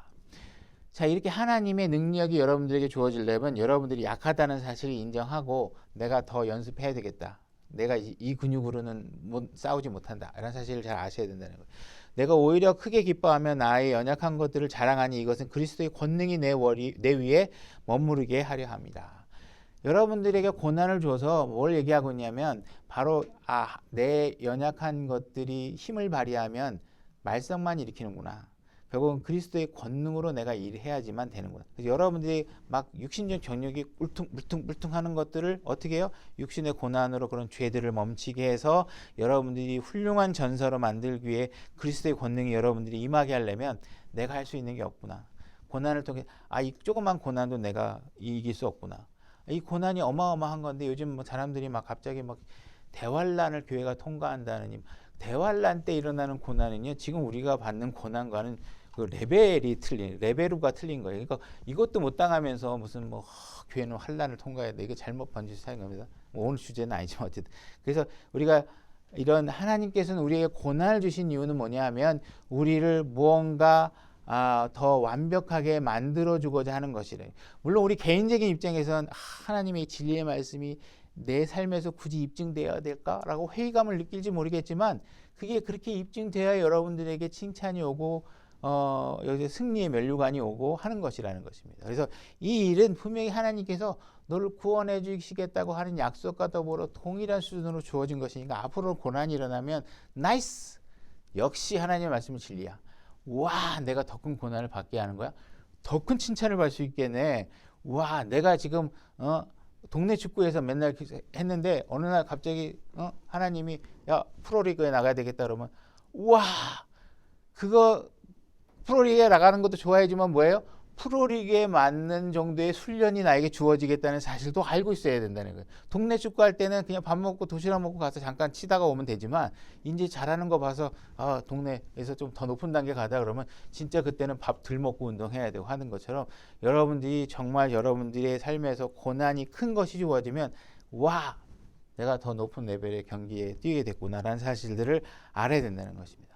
자, 이렇게 하나님의 능력이 여러분들에게 주어지려면 여러분들이 약하다는 사실을 인정하고 내가 더 연습해야 되겠다. 내가 이 근육으로는 싸우지 못한다. 이런 사실을 잘 아셔야 된다는 거예요. 내가 오히려 크게 기뻐하며 나의 연약한 것들을 자랑하니 이것은 그리스도의 권능이 내 위에 머무르게 하려 합니다. 여러분들에게 고난을 줘서 뭘 얘기하고 있냐면 바로 내 연약한 것들이 힘을 발휘하면 말썽만 일으키는구나. 결국은 그리스도의 권능으로 내가 일해야지만 되는구나. 그래서 여러분들이 막 육신적 정욕이 울퉁불퉁하는 것들을 어떻게 해요? 육신의 고난으로 그런 죄들을 멈추게 해서 여러분들이 훌륭한 전서로 만들기 위해 그리스도의 권능이 여러분들이 임하게 하려면 내가 할 수 있는 게 없구나. 고난을 통해 이 조그만 고난도 내가 이길 수 없구나. 이 고난이 어마어마한 건데 요즘 사람들이 막 갑자기 막 대환란을 교회가 통과한다느니 대환란 때 일어나는 고난은요 지금 우리가 받는 고난과는 그 레벨우가 틀린 거예요. 그러니까 이것도 못 당하면서 무슨 교회는 환란을 통과해야 돼. 이거 잘못 번지시 사는 겁니다. 오늘 주제는 아니지만 어쨌든 그래서 우리가 이런 하나님께서는 우리에게 고난을 주신 이유는 뭐냐면 우리를 무언가 더 완벽하게 만들어주고자 하는 것이래. 물론 우리 개인적인 입장에서는 하나님의 진리의 말씀이 내 삶에서 굳이 입증되어야 될까라고 회의감을 느낄지 모르겠지만 그게 그렇게 입증되어야 여러분들에게 칭찬이 오고 여기서 승리의 면류관이 오고 하는 것이라는 것입니다. 그래서 이 일은 분명히 하나님께서 너를 구원해 주시겠다고 하는 약속과 더불어 동일한 수준으로 주어진 것이니까 앞으로 고난이 일어나면 나이스! 역시 하나님의 말씀은 진리야. 와, 내가 더 큰 고난을 받게 하는 거야? 더 큰 칭찬을 받을 수 있겠네. 와, 내가 지금 동네 축구에서 맨날 했는데 어느 날 갑자기 하나님이 야 프로리그에 나가야 되겠다 그러면 와 그거 프로리그에 나가는 것도 좋아하지만 뭐예요? 프로리그에 맞는 정도의 훈련이 나에게 주어지겠다는 사실도 알고 있어야 된다는 거예요. 동네 축구할 때는 그냥 밥 먹고 도시락 먹고 가서 잠깐 치다가 오면 되지만 이제 잘하는 거 봐서 동네에서 좀 더 높은 단계 가다 그러면 진짜 그때는 밥 덜 먹고 운동해야 되고 하는 것처럼 여러분들이 정말 여러분들의 삶에서 고난이 큰 것이 주어지면 와 내가 더 높은 레벨의 경기에 뛰게 됐구나라는 사실들을 알아야 된다는 것입니다.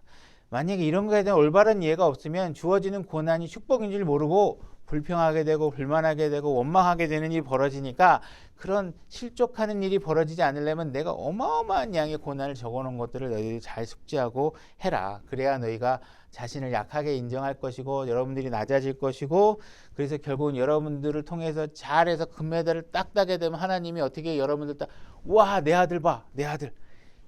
만약에 이런 거에 대한 올바른 이해가 없으면 주어지는 고난이 축복인 줄 모르고 불평하게 되고 불만하게 되고 원망하게 되는 일이 벌어지니까 그런 실족하는 일이 벌어지지 않으려면 내가 어마어마한 양의 고난을 적어놓은 것들을 너희들이 잘 숙지하고 해라. 그래야 너희가 자신을 약하게 인정할 것이고 여러분들이 낮아질 것이고 그래서 결국은 여러분들을 통해서 잘해서 금메달을 딱 따게 되면 하나님이 어떻게 여러분들 와 내 아들 봐 내 아들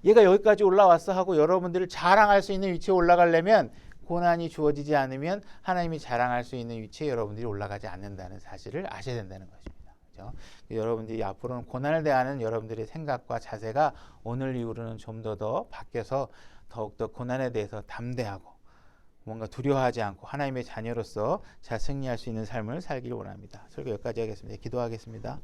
얘가 여기까지 올라왔어 하고 여러분들을 자랑할 수 있는 위치에 올라가려면 고난이 주어지지 않으면 하나님이 자랑할 수 있는 위치에 여러분들이 올라가지 않는다는 사실을 아셔야 된다는 것입니다. 그렇죠? 여러분들이 앞으로는 고난을 대하는 여러분들의 생각과 자세가 오늘 이후로는 좀 더 바뀌어서 더욱더 고난에 대해서 담대하고 뭔가 두려워하지 않고 하나님의 자녀로서 잘 승리할 수 있는 삶을 살기를 원합니다. 설교 여기까지 하겠습니다. 기도하겠습니다.